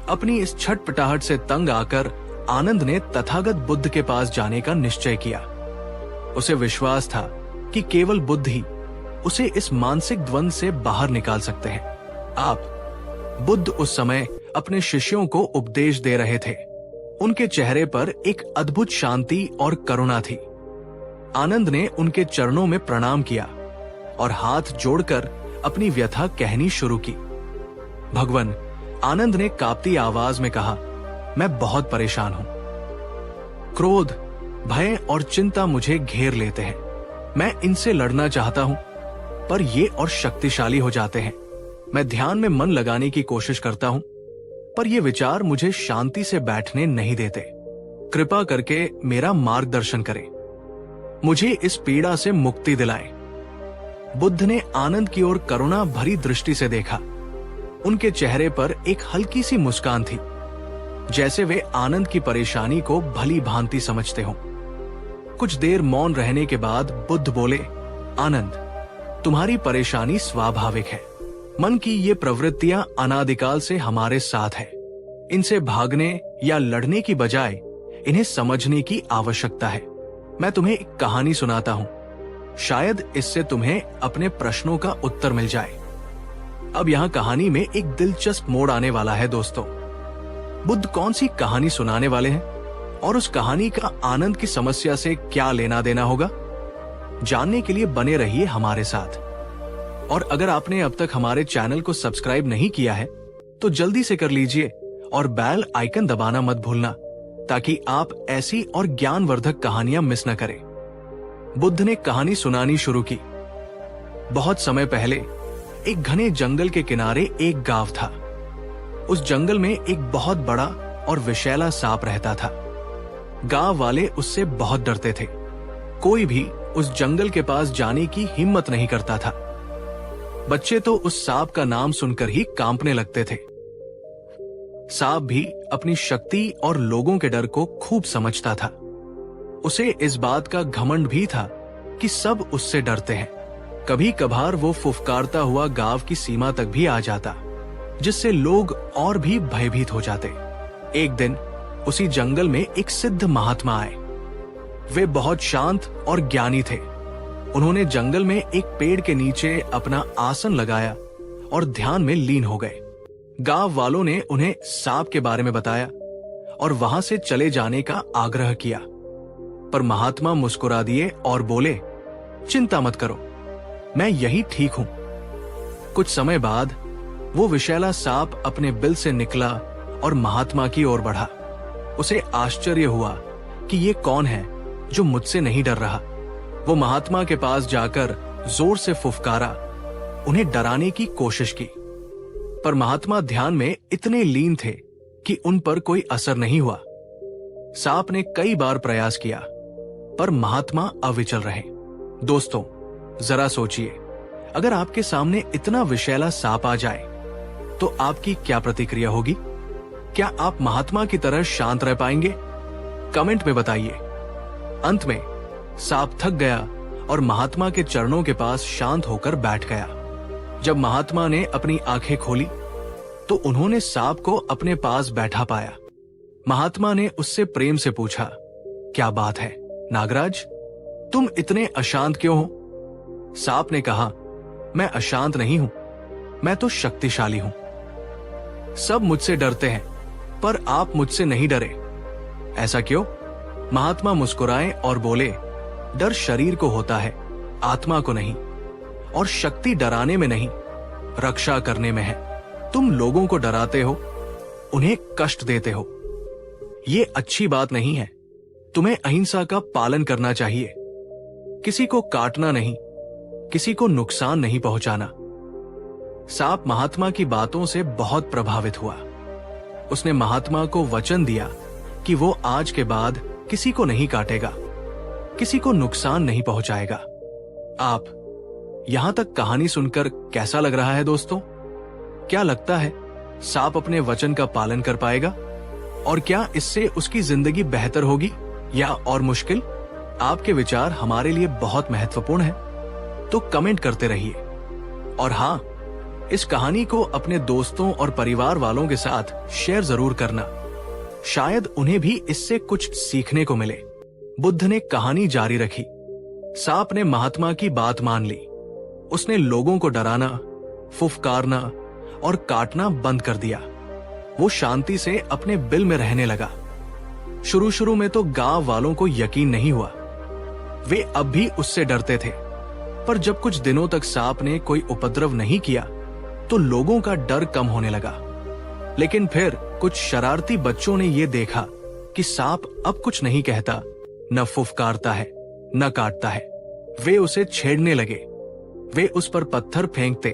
अपनी इस छटपटाहट से तंग आकर आनंद ने तथागत बुद्ध के पास जाने का निश्चय किया। उसे विश्वास था कि केवल बुद्ध ही उसे इस मानसिक द्वंद से बाहर निकाल सकते हैं। बुद्ध उस समय अपने शिष्यों को उपदेश दे रहे थे। उनके चेहरे पर एक अद्भुत शांति और करुणा थी। आनंद ने उनके चरणों में प्रणाम किया और हाथ जोड़कर अपनी व्यथा कहनी शुरू की। भगवान, आनंद ने कांपती आवाज में कहा, मैं बहुत परेशान हूं। क्रोध, भय और चिंता मुझे घेर लेते हैं। मैं इनसे लड़ना चाहता हूं, पर ये और शक्तिशाली हो जाते हैं। मैं ध्यान में मन लगाने की कोशिश करता हूं, पर ये विचार मुझे शांति से बैठने नहीं देते। कृपा करके मेरा मार्गदर्शन करें, मुझे इस पीड़ा से मुक्ति दिलाएं। बुद्ध ने आनंद की ओर करुणा भरी दृष्टि से देखा। उनके चेहरे पर एक हल्की सी मुस्कान थी, जैसे वे आनंद की परेशानी को भली भांति समझते हों। कुछ देर मौन रहने के बाद बुद्ध बोले, आनंद, तुम्हारी परेशानी स्वाभाविक है। मन की ये प्रवृत्तियां अनादिकाल से हमारे साथ है। इनसे भागने या लड़ने की बजाय इन्हें समझने की आवश्यकता है। मैं तुम्हें एक कहानी सुनाता हूं, शायद इससे तुम्हें अपने प्रश्नों का उत्तर मिल जाए। अब यहाँ कहानी में एक दिलचस्प मोड़ आने वाला है दोस्तों। बुद्ध कौन सी कहानी सुनाने वाले हैं और उस कहानी का आनंद की समस्या से क्या लेना देना होगा, जानने के लिए बने रहिए हमारे साथ। और अगर आपने अब तक हमारे चैनल को सब्सक्राइब नहीं किया है तो जल्दी से कर लीजिए और बेल आइकन दबाना मत भूलना, ताकि आप ऐसी और ज्ञानवर्धक कहानियां मिस न करें। बुद्ध ने कहानी सुनानी शुरू की। बहुत समय पहले एक घने जंगल के किनारे एक गांव था। उस जंगल में एक बहुत बड़ा और विषैला सांप रहता था। गांव वाले उससे बहुत डरते थे। कोई भी उस जंगल के पास जाने की हिम्मत नहीं करता था। बच्चे तो उस सांप का नाम सुनकर ही कांपने लगते थे। सांप भी अपनी शक्ति और लोगों के डर को खूब समझता था। उसे इस बात का घमंड भी था कि सब उससे डरते हैं। कभी कभार वो फुफकारता हुआ गांव की सीमा तक भी आ जाता, जिससे लोग और भी भयभीत हो जाते। एक दिन उसी जंगल में एक सिद्ध महात्मा आए। वे बहुत शांत और ज्ञानी थे। उन्होंने जंगल में एक पेड़ के नीचे अपना आसन लगाया और ध्यान में लीन हो गए। गांव वालों ने उन्हें सांप के बारे में बताया और वहां से चले जाने का आग्रह किया, पर महात्मा मुस्कुरा दिए और बोले, चिंता मत करो, मैं यही ठीक हूं। कुछ समय बाद वो विषैला सांप अपने बिल से निकला और महात्मा की ओर बढ़ा। उसे आश्चर्य हुआ कि ये कौन है जो मुझसे नहीं डर रहा। वो महात्मा के पास जाकर जोर से फुफकारा, उन्हें डराने की कोशिश की, पर महात्मा ध्यान में इतने लीन थे कि उन पर कोई असर नहीं हुआ। सांप ने कई बार प्रयास किया, पर महात्मा अविचल रहे। दोस्तों, जरा सोचिए, अगर आपके सामने इतना विषैला सांप आ जाए तो आपकी क्या प्रतिक्रिया होगी? क्या आप महात्मा की तरह शांत रह पाएंगे? कमेंट में बताइए। अंत में सांप थक गया और महात्मा के चरणों के पास शांत होकर बैठ गया। जब महात्मा ने अपनी आंखें खोली तो उन्होंने सांप को अपने पास बैठा पाया। महात्मा ने उससे प्रेम से पूछा, क्या बात है नागराज, तुम इतने अशांत क्यों हो? सांप ने कहा, मैं अशांत नहीं हूं, मैं तो शक्तिशाली हूं। सब मुझसे डरते हैं, पर आप मुझसे नहीं डरे। ऐसा क्यों? महात्मा मुस्कुराए और बोले, डर शरीर को होता है, आत्मा को नहीं। और शक्ति डराने में नहीं, रक्षा करने में है। तुम लोगों को डराते हो, उन्हें कष्ट देते हो। ये अच्छी बात नहीं है। तुम्हें अहिंसा का पालन करना चाहिए। किसी को काटना नहीं, किसी को नुकसान नहीं पहुंचाना। सांप महात्मा की बातों से बहुत प्रभावित हुआ। उसने महात्मा को वचन दिया कि वो आज के बाद किसी को नहीं काटेगा, किसी को नुकसान नहीं पहुंचाएगा। आप यहां तक कहानी सुनकर कैसा लग रहा है दोस्तों? क्या लगता है सांप अपने वचन का पालन कर पाएगा? और क्या इससे उसकी जिंदगी बेहतर होगी या और मुश्किल? आपके विचार हमारे लिए बहुत महत्वपूर्ण हैं, तो कमेंट करते रहिए। और हाँ, इस कहानी को अपने दोस्तों और परिवार वालों के साथ शेयर जरूर करना। शायद उन्हें भी इससे कुछ सीखने को मिले। बुद्ध ने कहानी जारी रखी। सांप ने महात्मा की बात मान ली। उसने लोगों को डराना, फुफकारना और काटना बंद कर दिया। वो शांति से अपने बिल में रहने लगा। शुरू शुरू में तो गांव वालों को यकीन नहीं हुआ। वे अब भी उससे डरते थे, पर जब कुछ दिनों तक सांप ने कोई उपद्रव नहीं किया तो लोगों का डर कम होने लगा। लेकिन फिर कुछ शरारती बच्चों ने यह देखा कि सांप अब कुछ नहीं कहता, न फुफकारता है, न काटता है। वे उसे छेड़ने लगे। वे उस पर पत्थर फेंकते,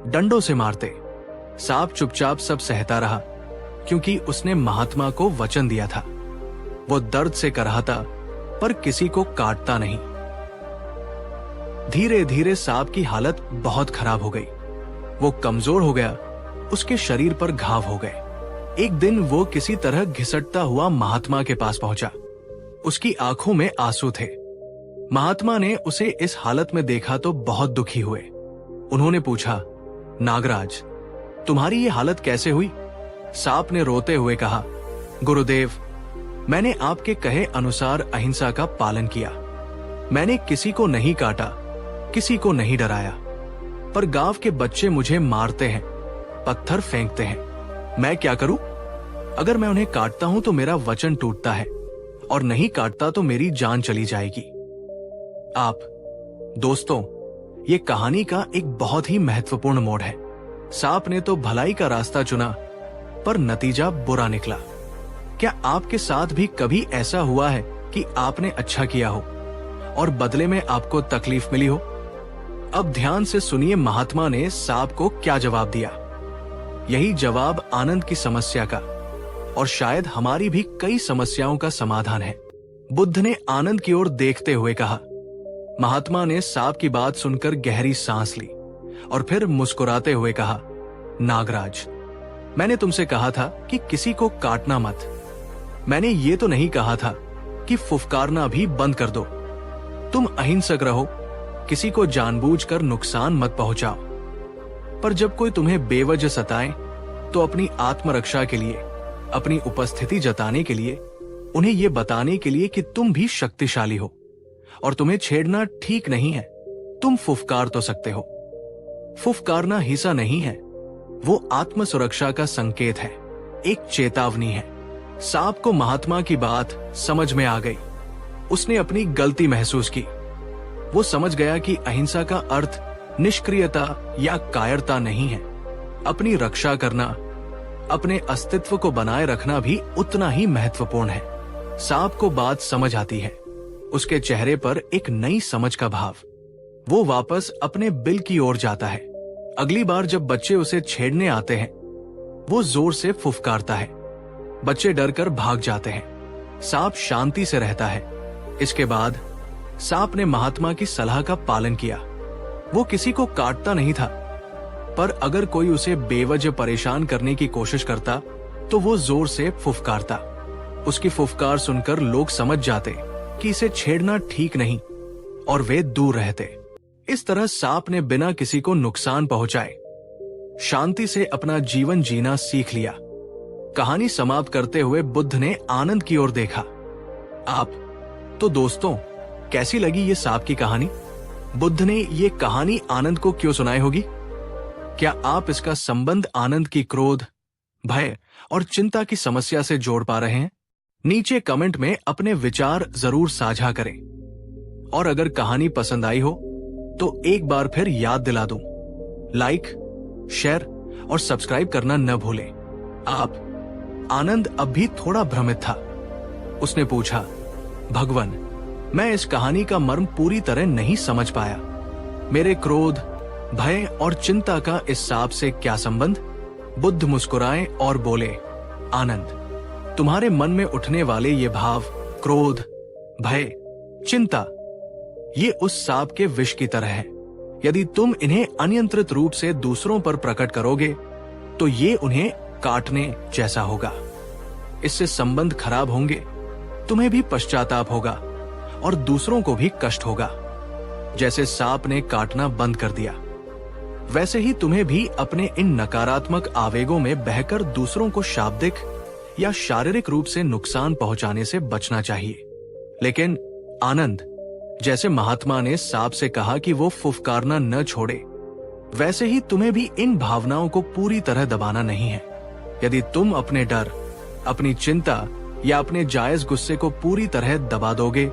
डंडों से मारते। सांप चुपचाप सब सहता रहा, क्योंकि उसने महात्मा को वचन दिया था। वो दर्द से कराहता, पर किसी को काटता नहीं। धीरे धीरे सांप की हालत बहुत खराब हो गई। वो कमजोर हो गया, उसके शरीर पर घाव हो गए। एक दिन वो किसी तरह घिसटता हुआ महात्मा के पास पहुंचा। उसकी आंखों में आंसू थे। महात्मा ने उसे इस हालत में देखा तो बहुत दुखी हुए। उन्होंने पूछा, नागराज, तुम्हारी ये हालत कैसे हुई? सांप ने रोते हुए कहा, गुरुदेव, मैंने आपके कहे अनुसार अहिंसा का पालन किया। मैंने किसी को नहीं काटा, किसी को नहीं डराया, पर गांव के बच्चे मुझे मारते हैं, पत्थर फेंकते हैं। मैं क्या करूं? अगर मैं उन्हें काटता हूं तो मेरा वचन टूटता है, और नहीं काटता तो मेरी जान चली जाएगी। आप दोस्तों, ये कहानी का एक बहुत ही महत्वपूर्ण मोड़ है। सांप ने तो भलाई का रास्ता चुना, पर नतीजा बुरा निकला। क्या आपके साथ भी कभी ऐसा हुआ है कि आपने अच्छा किया हो और बदले में आपको तकलीफ मिली हो? अब ध्यान से सुनिए, महात्मा ने सांप को क्या जवाब दिया। यही जवाब आनंद की समस्या का और शायद हमारी भी कई समस्याओं का समाधान है। बुद्ध ने आनंद की ओर देखते हुए कहा। महात्मा ने सांप की बात सुनकर गहरी सांस ली और फिर मुस्कुराते हुए कहा, नागराज, मैंने तुमसे कहा था कि किसी को काटना मत। मैंने ये तो नहीं कहा था कि फुफकारना भी बंद कर दो। तुम अहिंसक रहो, किसी को जानबूझकर नुकसान मत पहुंचाओ। पर जब कोई तुम्हें बेवजह सताए तो अपनी आत्मरक्षा के लिए, अपनी उपस्थिति जताने के लिए, उन्हें यह बताने के लिए कि तुम भी शक्तिशाली हो और तुम्हें छेड़ना ठीक नहीं है, तुम फुफकार तो सकते हो। फुफकारना हिंसा नहीं है, वो आत्म सुरक्षा का संकेत है, एक चेतावनी है। सांप को महात्मा की बात समझ में आ गई। उसने अपनी गलती महसूस की। वो समझ गया कि अहिंसा का अर्थ निष्क्रियता या कायरता नहीं है। अपनी रक्षा करना, अपने अस्तित्व को बनाए रखना भी उतना ही महत्वपूर्ण है। सांप को बात समझ आती है, उसके चेहरे पर एक नई समझ का भाव। वो वापस अपने बिल की ओर जाता है। अगली बार जब बच्चे उसे छेड़ने आते हैं, वो जोर से फुफकारता है। बच्चे डरकर भाग जाते हैं। सांप शांति से रहता है। इसके बाद सांप ने महात्मा की सलाह का पालन किया। वो किसी को काटता नहीं था, पर अगर कोई उसे बेवजह परेशान करने की कोशिश करता तो वो जोर से फुफकारता। उसकी फुफकार सुनकर लोग समझ जाते कि इसे छेड़ना ठीक नहीं और वे दूर रहते। इस तरह सांप ने बिना किसी को नुकसान पहुंचाए शांति से अपना जीवन जीना सीख लिया। कहानी समाप्त करते हुए बुद्ध ने आनंद की ओर देखा। आप तो दोस्तों, कैसी लगी ये सांप की कहानी? बुद्ध ने ये कहानी आनंद को क्यों सुनाई होगी? क्या आप इसका संबंध आनंद की क्रोध, भय और चिंता की समस्या से जोड़ पा रहे हैं? नीचे कमेंट में अपने विचार जरूर साझा करें। और अगर कहानी पसंद आई हो तो एक बार फिर याद दिला दूं, लाइक, शेयर और सब्सक्राइब करना न भूलें। आप आनंद अब भी थोड़ा भ्रमित था। उसने पूछा, भगवान, मैं इस कहानी का मर्म पूरी तरह नहीं समझ पाया। मेरे क्रोध, भय और चिंता का इस सांप से क्या संबंध? बुद्ध मुस्कुराए और बोले, आनंद, तुम्हारे मन में उठने वाले ये भाव, क्रोध, भय, चिंता, ये उस सांप के विष की तरह है। यदि तुम इन्हें अनियंत्रित रूप से दूसरों पर प्रकट करोगे तो ये उन्हें काटने जैसा होगा। इससे संबंध खराब होंगे, तुम्हें भी पश्चाताप होगा और दूसरों को भी कष्ट होगा। जैसे सांप ने काटना बंद कर दिया, वैसे ही तुम्हें भी अपने इन नकारात्मक आवेगों में बहकर दूसरों को शाब्दिक या शारीरिक रूप से नुकसान पहुंचाने से बचना चाहिए। लेकिन आनंद, जैसे महात्मा ने सांप से कहा कि वो फुफकारना न छोड़े, वैसे ही तुम्हें भी इन भावनाओं को पूरी तरह दबाना नहीं है। यदि तुम अपने डर, अपनी चिंता या अपने जायज गुस्से को पूरी तरह दबा दोगे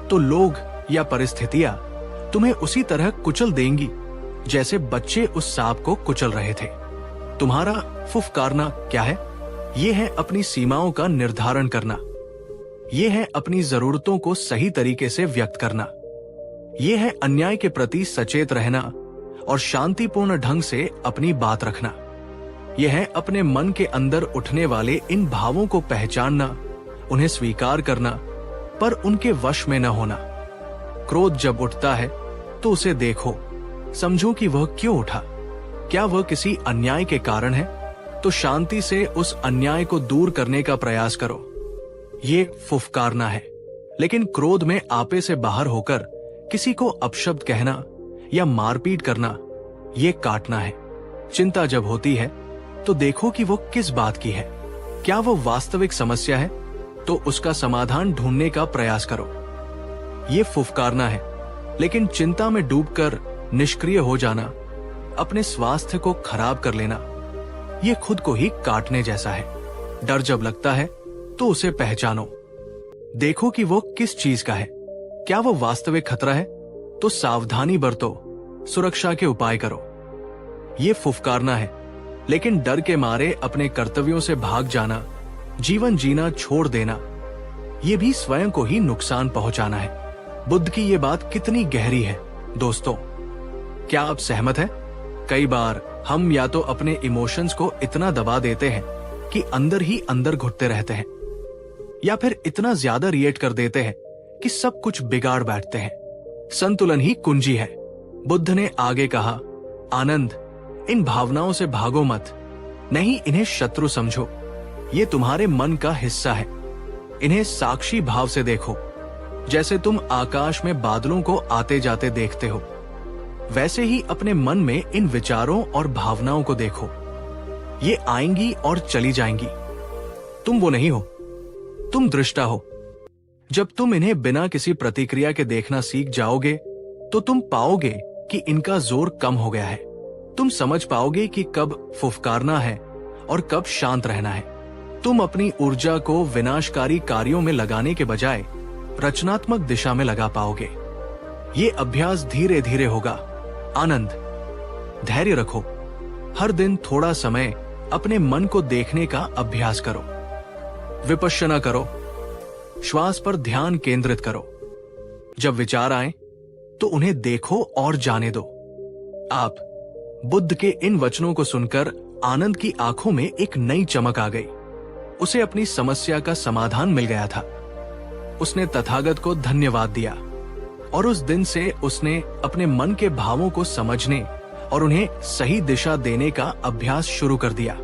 तो लोग या परिस्थितियां तुम्हें उसी तरह कुचल देंगी जैसे बच्चे उस सांप को कुचल रहे थे। तुम्हारा फुफकारना क्या है? ये है अपनी सीमाओं का निर्धारण करना। ये है अपनी जरूरतों को सही तरीके से व्यक्त करना। ये है अन्याय के प्रति सचेत रहना और शांतिपूर्ण ढंग से अपनी बात रखना। यह है अपने मन के अंदर उठने वाले इन भावों को पहचानना, उन्हें स्वीकार करना, पर उनके वश में न होना। क्रोध जब उठता है तो उसे देखो, समझो कि वह क्यों उठा। क्या वह किसी अन्याय के कारण है? तो शांति से उस अन्याय को दूर करने का प्रयास करो। ये फुफकारना है। लेकिन क्रोध में आपे से बाहर होकर किसी को अपशब्द कहना या मारपीट करना, ये काटना है। चिंता जब होती है तो देखो कि वो किस बात की है। क्या वो वास्तविक समस्या है? तो उसका समाधान ढूंढने का प्रयास करो। ये फुफकारना है। लेकिन चिंता में डूबकर निष्क्रिय हो जाना, अपने स्वास्थ्य को खराब कर लेना, ये खुद को ही काटने जैसा है। डर जब लगता है तो उसे पहचानो। देखो कि वो किस चीज का है। क्या वो वास्तविक खतरा है? तो सावधानी बरतो, सुरक्षा के उपाय करो। ये फुफकारना है, लेकिन डर के मारे अपने कर्तव्यों से भाग जाना, जीवन जीना छोड़ देना, ये भी स्वयं को ही नुकसान पहुंचाना है। बुद्ध की ये बात कितनी गहरी है दोस्तों, क्या आप सहमत हैं? कई बार हम या तो अपने इमोशंस को इतना दबा देते हैं कि अंदर ही अंदर घुटते रहते हैं, या फिर इतना ज्यादा रिएक्ट कर देते हैं कि सब कुछ बिगाड़ बैठते हैं। संतुलन ही कुंजी है। बुद्ध ने आगे कहा, आनंद, इन भावनाओं से भागो मत, नहीं इन्हें शत्रु समझो। ये तुम्हारे मन का हिस्सा है। इन्हें साक्षी भाव से देखो। जैसे तुम आकाश में बादलों को आते जाते देखते हो, वैसे ही अपने मन में इन विचारों और भावनाओं को देखो। ये आएंगी और चली जाएंगी। तुम वो नहीं हो, तुम दृष्टा हो। जब तुम इन्हें बिना किसी प्रतिक्रिया के देखना सीख जाओगे तो तुम पाओगे कि इनका जोर कम हो गया है। तुम समझ पाओगे कि कब फुफकारना है और कब शांत रहना है। तुम अपनी ऊर्जा को विनाशकारी कार्यों में लगाने के बजाय रचनात्मक दिशा में लगा पाओगे। ये अभ्यास धीरे धीरे होगा। आनंद, धैर्य रखो। हर दिन थोड़ा समय अपने मन को देखने का अभ्यास करो। विपश्यना करो। श्वास पर ध्यान केंद्रित करो। जब विचार आए तो उन्हें देखो और जाने दो। आप बुद्ध के इन वचनों को सुनकर आनंद की आंखों में एक नई चमक आ गई। उसे अपनी समस्या का समाधान मिल गया था। उसने तथागत को धन्यवाद दिया और उस दिन से उसने अपने मन के भावों को समझने और उन्हें सही दिशा देने का अभ्यास शुरू कर दिया।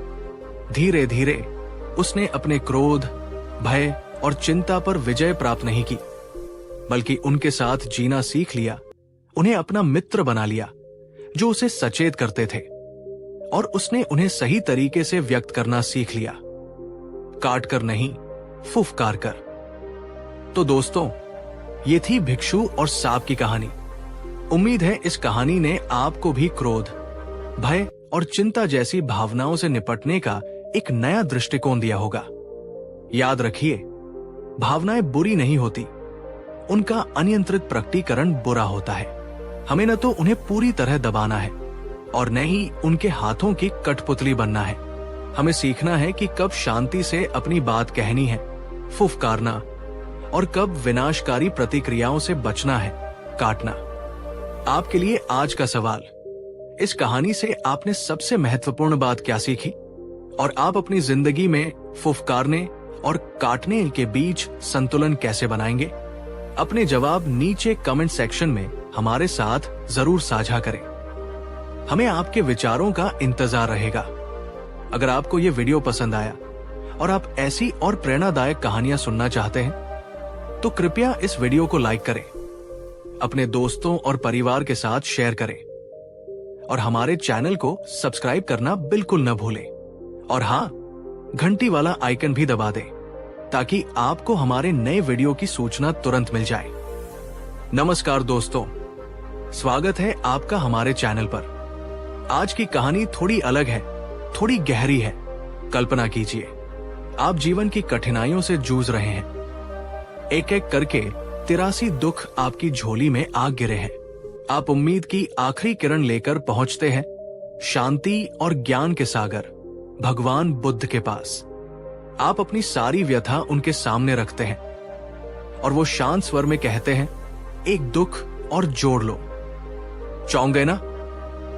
धीरे धीरे उसने अपने क्रोध, भय और चिंता पर विजय प्राप्त नहीं की, बल्कि उनके साथ जीना सीख लिया। उन्हें अपना मित्र बना लिया जो उसे सचेत करते थे, और उसने उन्हें सही तरीके से व्यक्त करना सीख लिया, काट कर नहीं, फुफकार कर। तो दोस्तों, ये थी भिक्षु और सांप की कहानी। उम्मीद है इस कहानी ने आपको भी क्रोध, भय और चिंता जैसी भावनाओं से निपटने का एक नया दृष्टिकोण दिया होगा। याद रखिए, भावनाएं बुरी नहीं होती, उनका अनियंत्रित प्रकटीकरण बुरा होता है। हमें न तो उन्हें पूरी तरह दबाना है और न ही उनके हाथों की कठपुतली बनना है। हमें सीखना है कि कब शांति से अपनी बात कहनी है, फुफकारना, और कब विनाशकारी प्रतिक्रियाओं से बचना है, काटना। आपके लिए आज का सवाल, इस कहानी से आपने सबसे महत्वपूर्ण बात क्या सीखी, और आप अपनी जिंदगी में फुफकारने और काटने के बीच संतुलन कैसे बनाएंगे? अपने जवाब नीचे कमेंट सेक्शन में हमारे साथ जरूर साझा करें। हमें आपके विचारों का इंतजार रहेगा। अगर आपको ये वीडियो पसंद आया और आप ऐसी और प्रेरणादायक कहानियां सुनना चाहते हैं तो कृपया इस वीडियो को लाइक करें, अपने दोस्तों और परिवार के साथ शेयर करें, और हमारे चैनल को सब्सक्राइब करना बिल्कुल न भूलें। और हाँ, घंटी वाला आइकन भी दबा दें ताकि आपको हमारे नए वीडियो की सूचना तुरंत मिल जाए। नमस्कार दोस्तों, स्वागत है आपका हमारे चैनल पर। आज की कहानी थोड़ी अलग है, थोड़ी गहरी है। कल्पना कीजिए, आप जीवन की कठिनाइयों से जूझ रहे हैं। एक एक करके 83 दुख आपकी झोली में आ गिरे हैं। आप उम्मीद की आखिरी किरण लेकर पहुंचते हैं शांति और ज्ञान के सागर भगवान बुद्ध के पास। आप अपनी सारी व्यथा उनके सामने रखते हैं और वो शांत स्वर में कहते हैं, एक दुख और जोड़ लो। चौंक गए ना?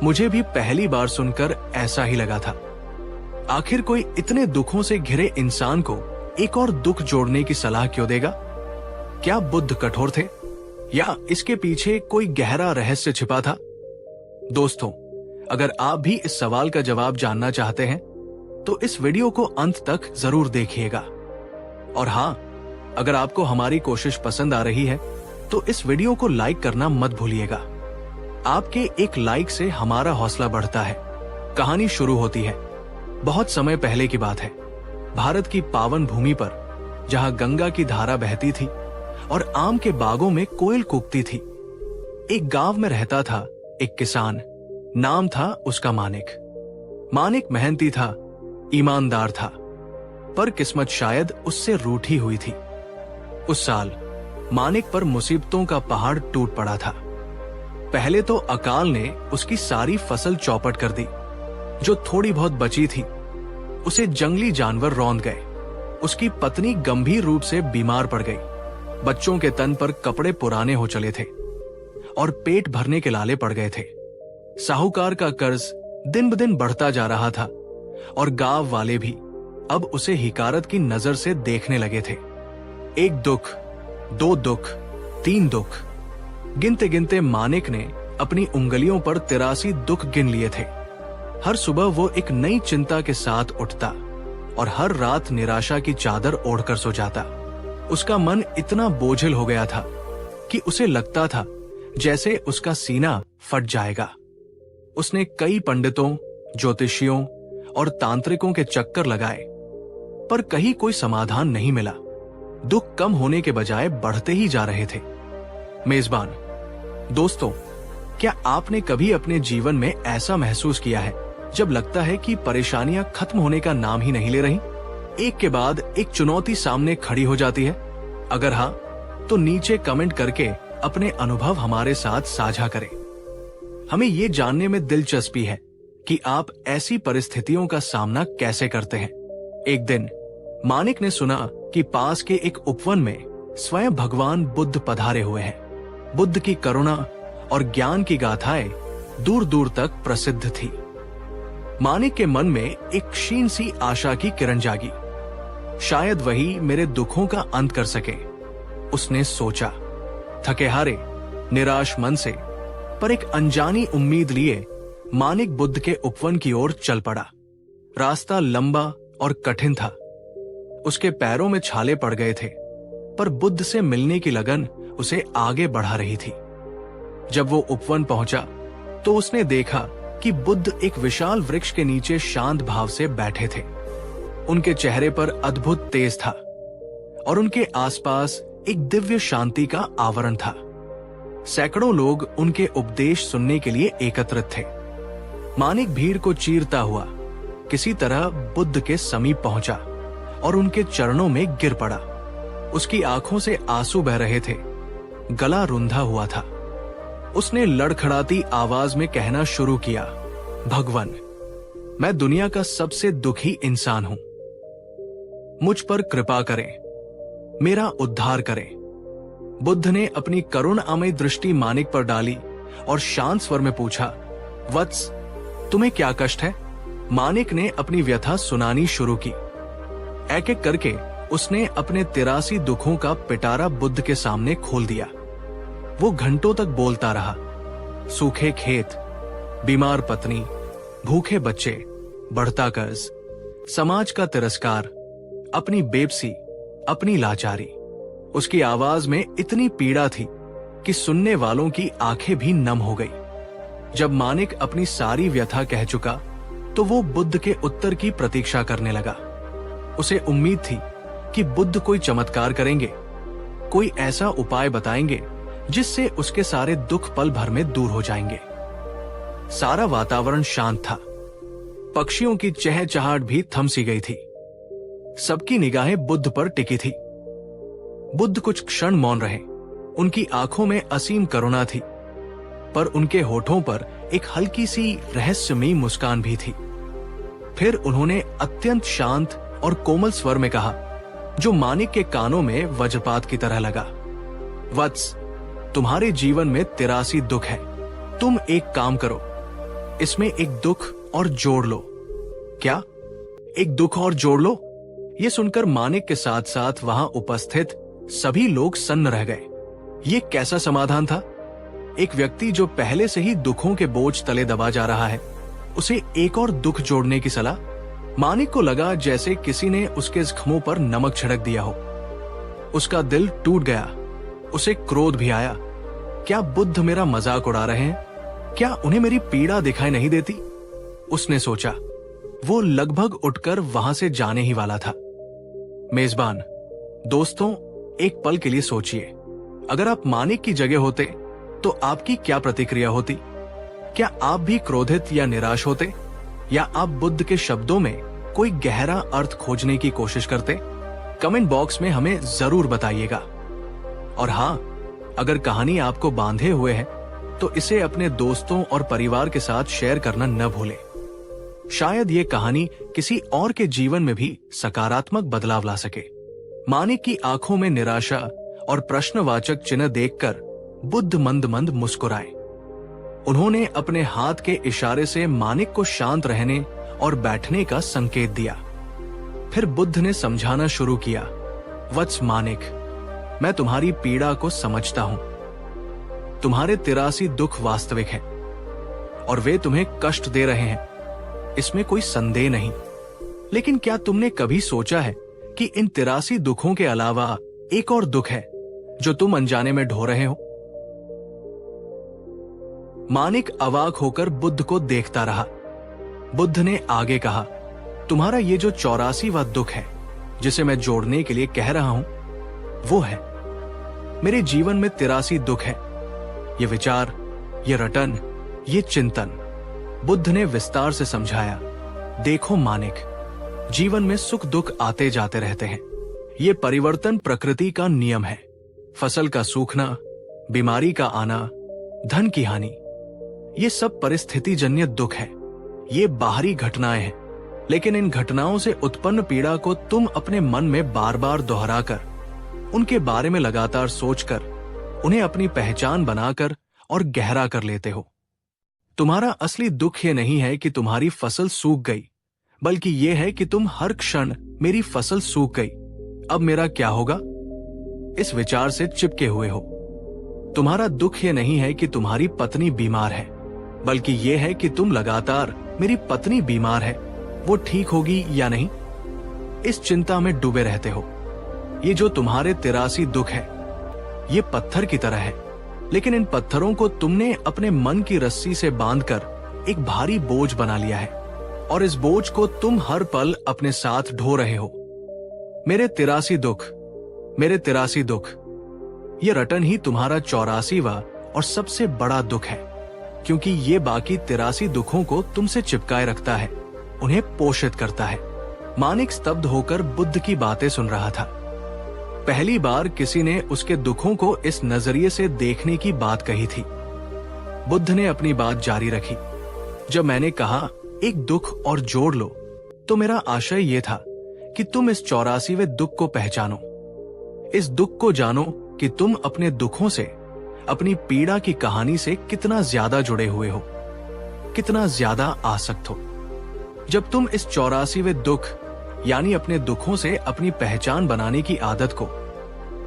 मुझे भी पहली बार सुनकर ऐसा ही लगा था। आखिर कोई इतने दुखों से घिरे इंसान को एक और दुख जोड़ने की सलाह क्यों देगा? क्या बुद्ध कठोर थे या इसके पीछे कोई गहरा रहस्य छिपा था? दोस्तों, अगर आप भी इस सवाल का जवाब जानना चाहते हैं तो इस वीडियो को अंत तक जरूर देखिएगा। और हाँ, अगर आपको हमारी कोशिश पसंद आ रही है तो इस वीडियो को लाइक करना मत भूलिएगा। आपके एक लाइक से हमारा हौसला बढ़ता है। कहानी शुरू होती है। बहुत समय पहले की बात है। भारत की पावन भूमि पर, जहां गंगा की धारा बहती थी और आम के बागों में कोयल कूकती थी, एक गांव में रहता था एक किसान। नाम था उसका मानिक। मानिक मेहनती था, ईमानदार था। पर किस्मत शायद उससे रूठी हुई थी। उस साल मानिक पर मुसीबतों का पहाड़ टूट पड़ा था। पहले तो अकाल ने उसकी सारी फसल चौपट कर दी। जो थोड़ी बहुत बची थी उसे जंगली जानवर रौंद गए। उसकी पत्नी गंभीर रूप से बीमार पड़ गई। बच्चों के तन पर कपड़े पुराने हो चले थे और पेट भरने के लाले पड़ गए थे। साहूकार का कर्ज दिन ब दिन बढ़ता जा रहा था और गांव वाले भी अब उसे हिकारत की नजर से देखने लगे थे। एक दुख, दो दुख, तीन दुख, गिनते गिनते मानिक ने अपनी उंगलियों पर 83 दुख गिन लिए थे। हर सुबह वो एक नई चिंता के साथ उठता और हर रात निराशा की चादर ओढ़कर सो जाता। उसका मन इतना बोझिल हो गया था कि उसे लगता था जैसे उसका सीना फट जाएगा। उसने कई पंडितों, ज्योतिषियों और तांत्रिकों के चक्कर लगाए, पर कहीं कोई समाधान नहीं मिला। दुख कम होने के बजाय बढ़ते ही जा रहे थे। मेजबान दोस्तों, क्या आपने कभी अपने जीवन में ऐसा महसूस किया है जब लगता है कि परेशानियां खत्म होने का नाम ही नहीं ले रही? एक के बाद एक चुनौती सामने खड़ी हो जाती है। अगर हाँ, तो नीचे कमेंट करके अपने अनुभव हमारे साथ साझा करें। हमें ये जानने में दिलचस्पी है कि आप ऐसी परिस्थितियों का सामना कैसे करते हैं। एक दिन मानिक ने सुना कि पास के एक उपवन में स्वयं भगवान बुद्ध पधारे हुए हैं। बुद्ध की करुणा और ज्ञान की गाथाएं दूर दूर तक प्रसिद्ध थी। मानिक के मन में एक क्षीण सी आशा की किरण जागी। शायद वही मेरे दुखों का अंत कर सके, उसने सोचा। थके हारे, निराश मन से, पर एक अनजानी उम्मीद लिए मानिक बुद्ध के उपवन की ओर चल पड़ा। रास्ता लंबा और कठिन था। उसके पैरों में छाले पड़ गए थे, पर बुद्ध से मिलने की लगन उसे आगे बढ़ा रही थी। जब वो उपवन पहुंचा तो उसने देखा कि बुद्ध एक विशाल वृक्ष के नीचे शांत भाव से बैठे थे। उनके चेहरे पर अद्भुत तेज था और उनके आसपास एक दिव्य शांति का आवरण था। सैकड़ों लोग उनके उपदेश सुनने के लिए एकत्रित थे। मानिक भीड़ को चीरता हुआ किसी तरह बुद्ध के समीप पहुंचा और उनके चरणों में गिर पड़ा। उसकी आंखों से आंसू बह रहे थे, गला रुंधा हुआ था। उसने लड़खड़ाती आवाज में कहना शुरू किया, भगवान, मैं दुनिया का सबसे दुखी इंसान हूं। मुझ पर कृपा करें, मेरा उद्धार करें। बुद्ध ने अपनी करुणामयी दृष्टि मानिक पर डाली और शांत स्वर में पूछा, वत्स, तुम्हें क्या कष्ट है? मानिक ने अपनी व्यथा सुनानी शुरू की। एक एक करके उसने अपने 83 दुखों का पिटारा बुद्ध के सामने खोल दिया। वो घंटों तक बोलता रहा। सूखे खेत, बीमार पत्नी, भूखे बच्चे, बढ़ता कर्ज, समाज का तिरस्कार, अपनी बेबसी, अपनी लाचारी। उसकी आवाज में इतनी पीड़ा थी कि सुनने वालों की आंखें भी नम हो गई। जब मानिक अपनी सारी व्यथा कह चुका तो वो बुद्ध के उत्तर की प्रतीक्षा करने लगा। उसे उम्मीद थी कि बुद्ध कोई चमत्कार करेंगे, कोई ऐसा उपाय बताएंगे जिससे उसके सारे दुख पल भर में दूर हो जाएंगे। सारा वातावरण शांत था। पक्षियों की चहचहाट भी थम सी गई थी। सबकी निगाहें बुद्ध पर टिकी थी। बुद्ध कुछ क्षण मौन रहे। उनकी आंखों में असीम करुणा थी, पर उनके होठों पर एक हल्की सी रहस्यमयी मुस्कान भी थी। फिर उन्होंने अत्यंत शांत और कोमल स्वर में कहा, जो मानिक के कानों में वज्रपात की तरह लगा, वत्स, तुम्हारे जीवन में 83 दुख है। तुम एक काम करो, इसमें एक दुख और जोड़ लो। क्या? एक दुख और जोड़ लो? ये सुनकर मानिक के साथ साथ वहां उपस्थित सभी लोग सन्न रह गए। ये कैसा समाधान था? एक व्यक्ति जो पहले से ही दुखों के बोझ तले दबा जा रहा है, उसे एक और दुख जोड़ने की सलाह। मानिक को लगा जैसे किसी ने उसके जख्मों पर नमक छिड़क दिया हो। उसका दिल टूट गया। उसे क्रोध भी आया। क्या बुद्ध मेरा मजाक उड़ा रहे हैं? क्या उन्हें मेरी पीड़ा दिखाई नहीं देती? उसने सोचा। वो लगभग उठकर वहां से जाने ही वाला था। मेजबान दोस्तों, एक पल के लिए सोचिए, अगर आप मानिक की जगह होते तो आपकी क्या प्रतिक्रिया होती? क्या आप भी क्रोधित या निराश होते, या आप बुद्ध के शब्दों में कोई गहरा अर्थ खोजने की कोशिश करते? कमेंट बॉक्स में हमें जरूर बताइएगा। और हाँ, अगर कहानी आपको बांधे हुए है तो इसे अपने दोस्तों और परिवार के साथ शेयर करना न भूलें। शायद ये कहानी किसी और के जीवन में भी सकारात्मक बदलाव ला सके। मानिक की आंखों में निराशा और प्रश्नवाचक चिन्ह देखकर बुद्ध मंद मंद मुस्कुराए। उन्होंने अपने हाथ के इशारे से मानिक को शांत रहने और बैठने का संकेत दिया। फिर बुद्ध ने समझाना शुरू किया, वत्स मानिक, मैं तुम्हारी पीड़ा को समझता हूं। तुम्हारे 83 दुख वास्तविक हैं और वे तुम्हें कष्ट दे रहे हैं, इसमें कोई संदेह नहीं। लेकिन क्या तुमने कभी सोचा है कि इन 83 दुखों के अलावा एक और दुख है जो तुम अनजाने में ढो रहे हो? मानिक अवाक होकर बुद्ध को देखता रहा। बुद्ध ने आगे कहा, तुम्हारा ये जो 84वां दुख है जिसे मैं जोड़ने के लिए कह रहा हूं, वो है मेरे जीवन में 83 दुख है। ये विचार, ये रटन, ये चिंतन। बुद्ध ने विस्तार से समझाया, देखो मानिक, जीवन में सुख दुख आते जाते रहते हैं। ये परिवर्तन प्रकृति का नियम है। फसल का सूखना, बीमारी का आना, धन की हानि, ये सब परिस्थितिजन्य दुख है। ये बाहरी घटनाएं हैं, लेकिन इन घटनाओं से उत्पन्न पीड़ा को तुम अपने मन में बार बार दोहराकर, उनके बारे में लगातार सोचकर, उन्हें अपनी पहचान बनाकर और गहरा कर लेते हो। तुम्हारा असली दुख ये नहीं है कि तुम्हारी फसल सूख गई, बल्कि ये है कि तुम हर क्षण मेरी फसल सूख गई, अब मेरा क्या होगा, इस विचार से चिपके हुए हो। तुम्हारा दुख ये नहीं है कि तुम्हारी पत्नी बीमार है, बल्कि ये है कि तुम लगातार मेरी पत्नी बीमार है, वो ठीक होगी या नहीं, इस चिंता में डूबे रहते हो। ये जो तुम्हारे 83 दुख है, ये पत्थर की तरह है, लेकिन इन पत्थरों को तुमने अपने मन की रस्सी से बांधकर एक भारी बोझ बना लिया है, और इस बोझ को तुम हर पल अपने साथ ढो रहे हो। मेरे 83 दुख, मेरे 83 दुख, ये रटन ही तुम्हारा 84वां और सबसे बड़ा दुख है, क्योंकि ये बाकी 83 दुखों को तुमसे चिपकाए रखता है, उन्हें पोषित करता है। मानिक स्तब्ध होकर बुद्ध की बातें सुन रहा था। पहली बार किसी ने उसके दुखों को इस नजरिए से देखने की बात कही थी। बुद्ध ने अपनी बात जारी रखी, जब मैंने कहा एक दुख और जोड़ लो, तो मेरा आशय यह था कि तुम इस 84वें दुख को पहचानो। इस दुख को जानो कि तुम अपने दुखों से, अपनी पीड़ा की कहानी से कितना ज्यादा जुड़े हुए हो, कितना ज्यादा आसक्त हो। जब तुम इस 84वें दुख यानी अपने दुखों से अपनी पहचान बनाने की आदत को,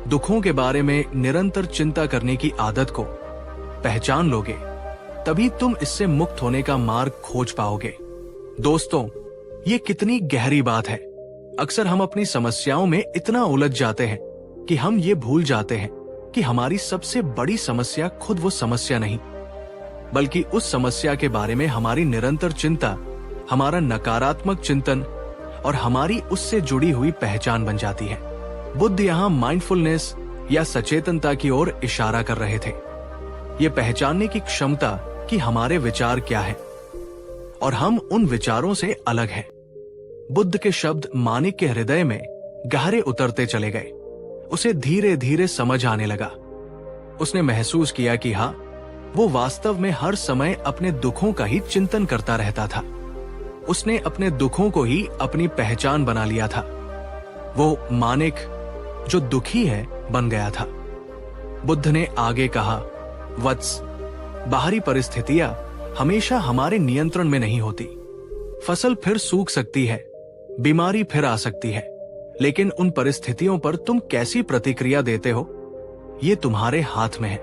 दुखों के बारे में निरंतर चिंता करने की आदत को पहचान लोगे, तभी तुम इससे मुक्त होने का मार्ग खोज पाओगे। दोस्तों, ये कितनी गहरी बात है। अक्सर हम अपनी समस्याओं में इतना उलझ जाते हैं कि हम ये भूल जाते हैं कि हमारी सबसे बड़ी समस्या खुद वो समस्या नहीं, बल्कि उस समस्या के बारे में हमारी निरंतर चिंता, हमारा नकारात्मक चिंतन और हमारी उससे जुड़ी हुई पहचान बन जाती है। बुद्ध यहाँ माइंडफुलनेस या सचेतनता की ओर इशारा कर रहे थे। ये पहचानने की क्षमता कि हमारे विचार क्या है और हम उन विचारों से अलग हैं। बुद्ध के शब्द मानिक के हृदय में गहरे उतरते चले गए। उसे धीरे धीरे समझ आने लगा। उसने महसूस किया कि हाँ, वो वास्तव में हर समय अपने दुखों का ही चिंतन करता रहता था। उसने अपने दुखों को ही अपनी पहचान बना लिया था। वो मानिक जो दुखी है बन गया था। बुद्ध ने आगे कहा, वत्स, बाहरी परिस्थितियां हमेशा हमारे नियंत्रण में नहीं होती। फसल फिर सूख सकती है, बीमारी फिर आ सकती है, लेकिन उन परिस्थितियों पर तुम कैसी प्रतिक्रिया देते हो, ये तुम्हारे हाथ में है।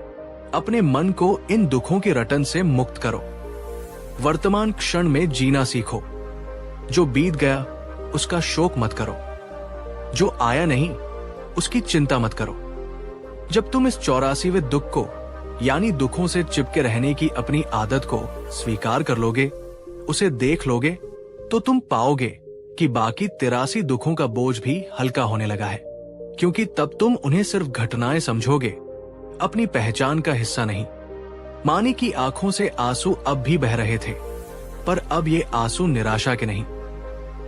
अपने मन को इन दुखों की रटन से मुक्त करो। वर्तमान क्षण में जीना सीखो। जो बीत गया उसका शोक मत करो, जो आया नहीं उसकी चिंता मत करो। जब तुम इस 84वें दुख को यानी दुखों से चिपके रहने की अपनी आदत को स्वीकार कर लोगे, उसे देख लोगे, तो तुम पाओगे कि बाकी 83 दुखों का बोझ भी हल्का होने लगा है, क्योंकि तब तुम उन्हें सिर्फ घटनाएं समझोगे, अपनी पहचान का हिस्सा नहीं। मानिक की आंखों से आंसू अब भी बह रहे थे, पर अब ये आंसू निराशा के नहीं,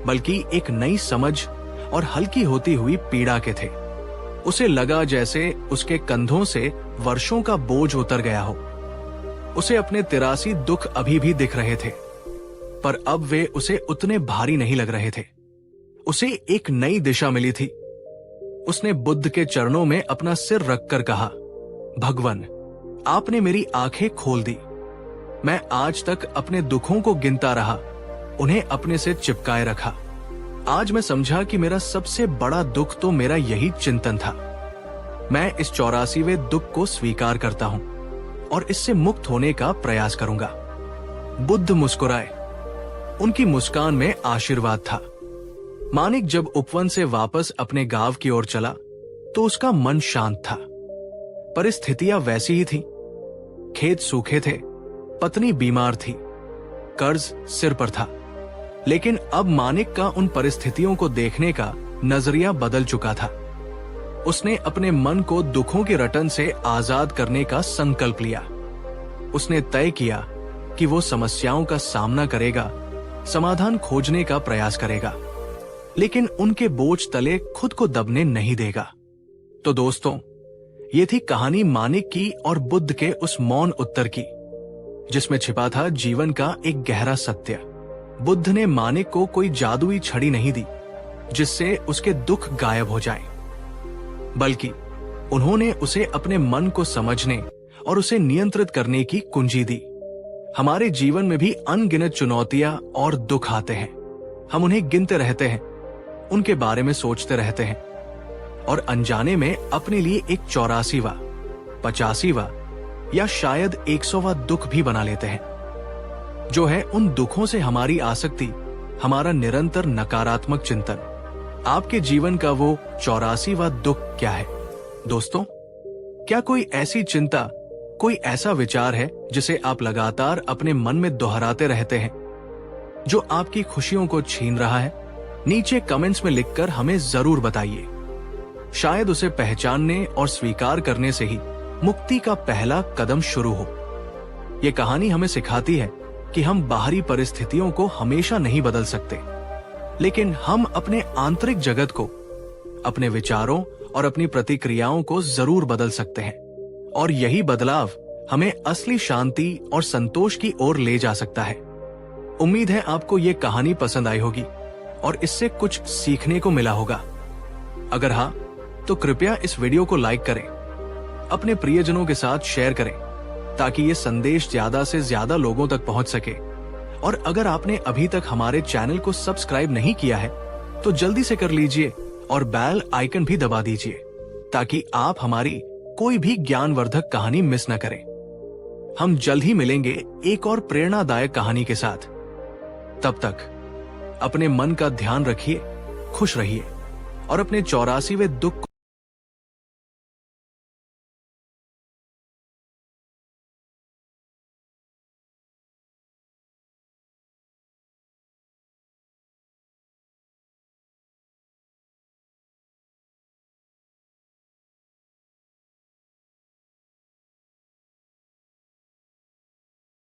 बल्कि एक नई समझ और हल्की होती हुई पीड़ा के थे। उसे लगा जैसे उसके कंधों से वर्षों का बोझ उतर गया हो। उसे अपने 83 दुख अभी भी दिख रहे थे, पर अब वे उसे उतने भारी नहीं लग रहे थे। उसे एक नई दिशा मिली थी। उसने बुद्ध के चरणों में अपना सिर रखकर कहा, भगवान, आपने मेरी आंखें खोल दी। मैं आज तक अपने दुखों को गिनता रहा, उन्हें अपने से चिपकाए रखा। आज मैं समझा कि मेरा सबसे बड़ा दुख तो मेरा यही चिंतन था। मैं इस 84वें दुख को स्वीकार करता हूं और इससे मुक्त होने का प्रयास करूंगा। बुद्ध मुस्कुराए। उनकी मुस्कान में आशीर्वाद था। मानिक जब उपवन से वापस अपने गांव की ओर चला तो उसका मन शांत था। परिस्थितियां वैसी ही थी। खेत सूखे थे, पत्नी बीमार थी, कर्ज सिर पर था। लेकिन अब मानिक का उन परिस्थितियों को देखने का नजरिया बदल चुका था। उसने अपने मन को दुखों के रटन से आजाद करने का संकल्प लिया। उसने तय किया कि वो समस्याओं का सामना करेगा, समाधान खोजने का प्रयास करेगा, लेकिन उनके बोझ तले खुद को दबने नहीं देगा। तो दोस्तों, ये थी कहानी मानिक की और बुद्ध के उस मौन उत्तर की, जिसमें छिपा था जीवन का एक गहरा सत्य। बुद्ध ने मानिक को कोई जादुई छड़ी नहीं दी जिससे उसके दुख गायब हो जाएं, बल्कि उन्होंने उसे अपने मन को समझने और उसे नियंत्रित करने की कुंजी दी। हमारे जीवन में भी अनगिनत चुनौतियां और दुख आते हैं। हम उन्हें गिनते रहते हैं, उनके बारे में सोचते रहते हैं और अनजाने में अपने लिए एक 84वां, 85वां या शायद 100वां दुख भी बना लेते हैं, जो है उन दुखों से हमारी आसक्ति, हमारा निरंतर नकारात्मक चिंतन। आपके जीवन का वो 84वां दुख क्या है दोस्तों? क्या कोई ऐसी चिंता, कोई ऐसा विचार है जिसे आप लगातार अपने मन में दोहराते रहते हैं, जो आपकी खुशियों को छीन रहा है? नीचे कमेंट्स में लिखकर हमें जरूर बताइए। शायद उसे पहचानने और स्वीकार करने से ही मुक्ति का पहला कदम शुरू हो। ये कहानी हमें सिखाती है कि हम बाहरी परिस्थितियों को हमेशा नहीं बदल सकते, लेकिन हम अपने आंतरिक जगत को, अपने विचारों और अपनी प्रतिक्रियाओं को जरूर बदल सकते हैं। और यही बदलाव हमें असली शांति और संतोष की ओर ले जा सकता है। उम्मीद है आपको ये कहानी पसंद आई होगी और इससे कुछ सीखने को मिला होगा। अगर हाँ, तो कृपया इस वीडियो को लाइक करें, अपने प्रियजनों के साथ शेयर करें, ताकि ये संदेश ज्यादा से ज्यादा लोगों तक पहुंच सके। और अगर आपने अभी तक हमारे चैनल को सब्सक्राइब नहीं किया है, तो जल्दी से कर लीजिए और बेल आइकन भी दबा दीजिए, ताकि आप हमारी कोई भी ज्ञानवर्धक कहानी मिस न करें। हम जल्द ही मिलेंगे एक और प्रेरणादायक कहानी के साथ। तब तक अपने मन का ध्यान रखिए, खुश रहिए और अपने 84वें दुख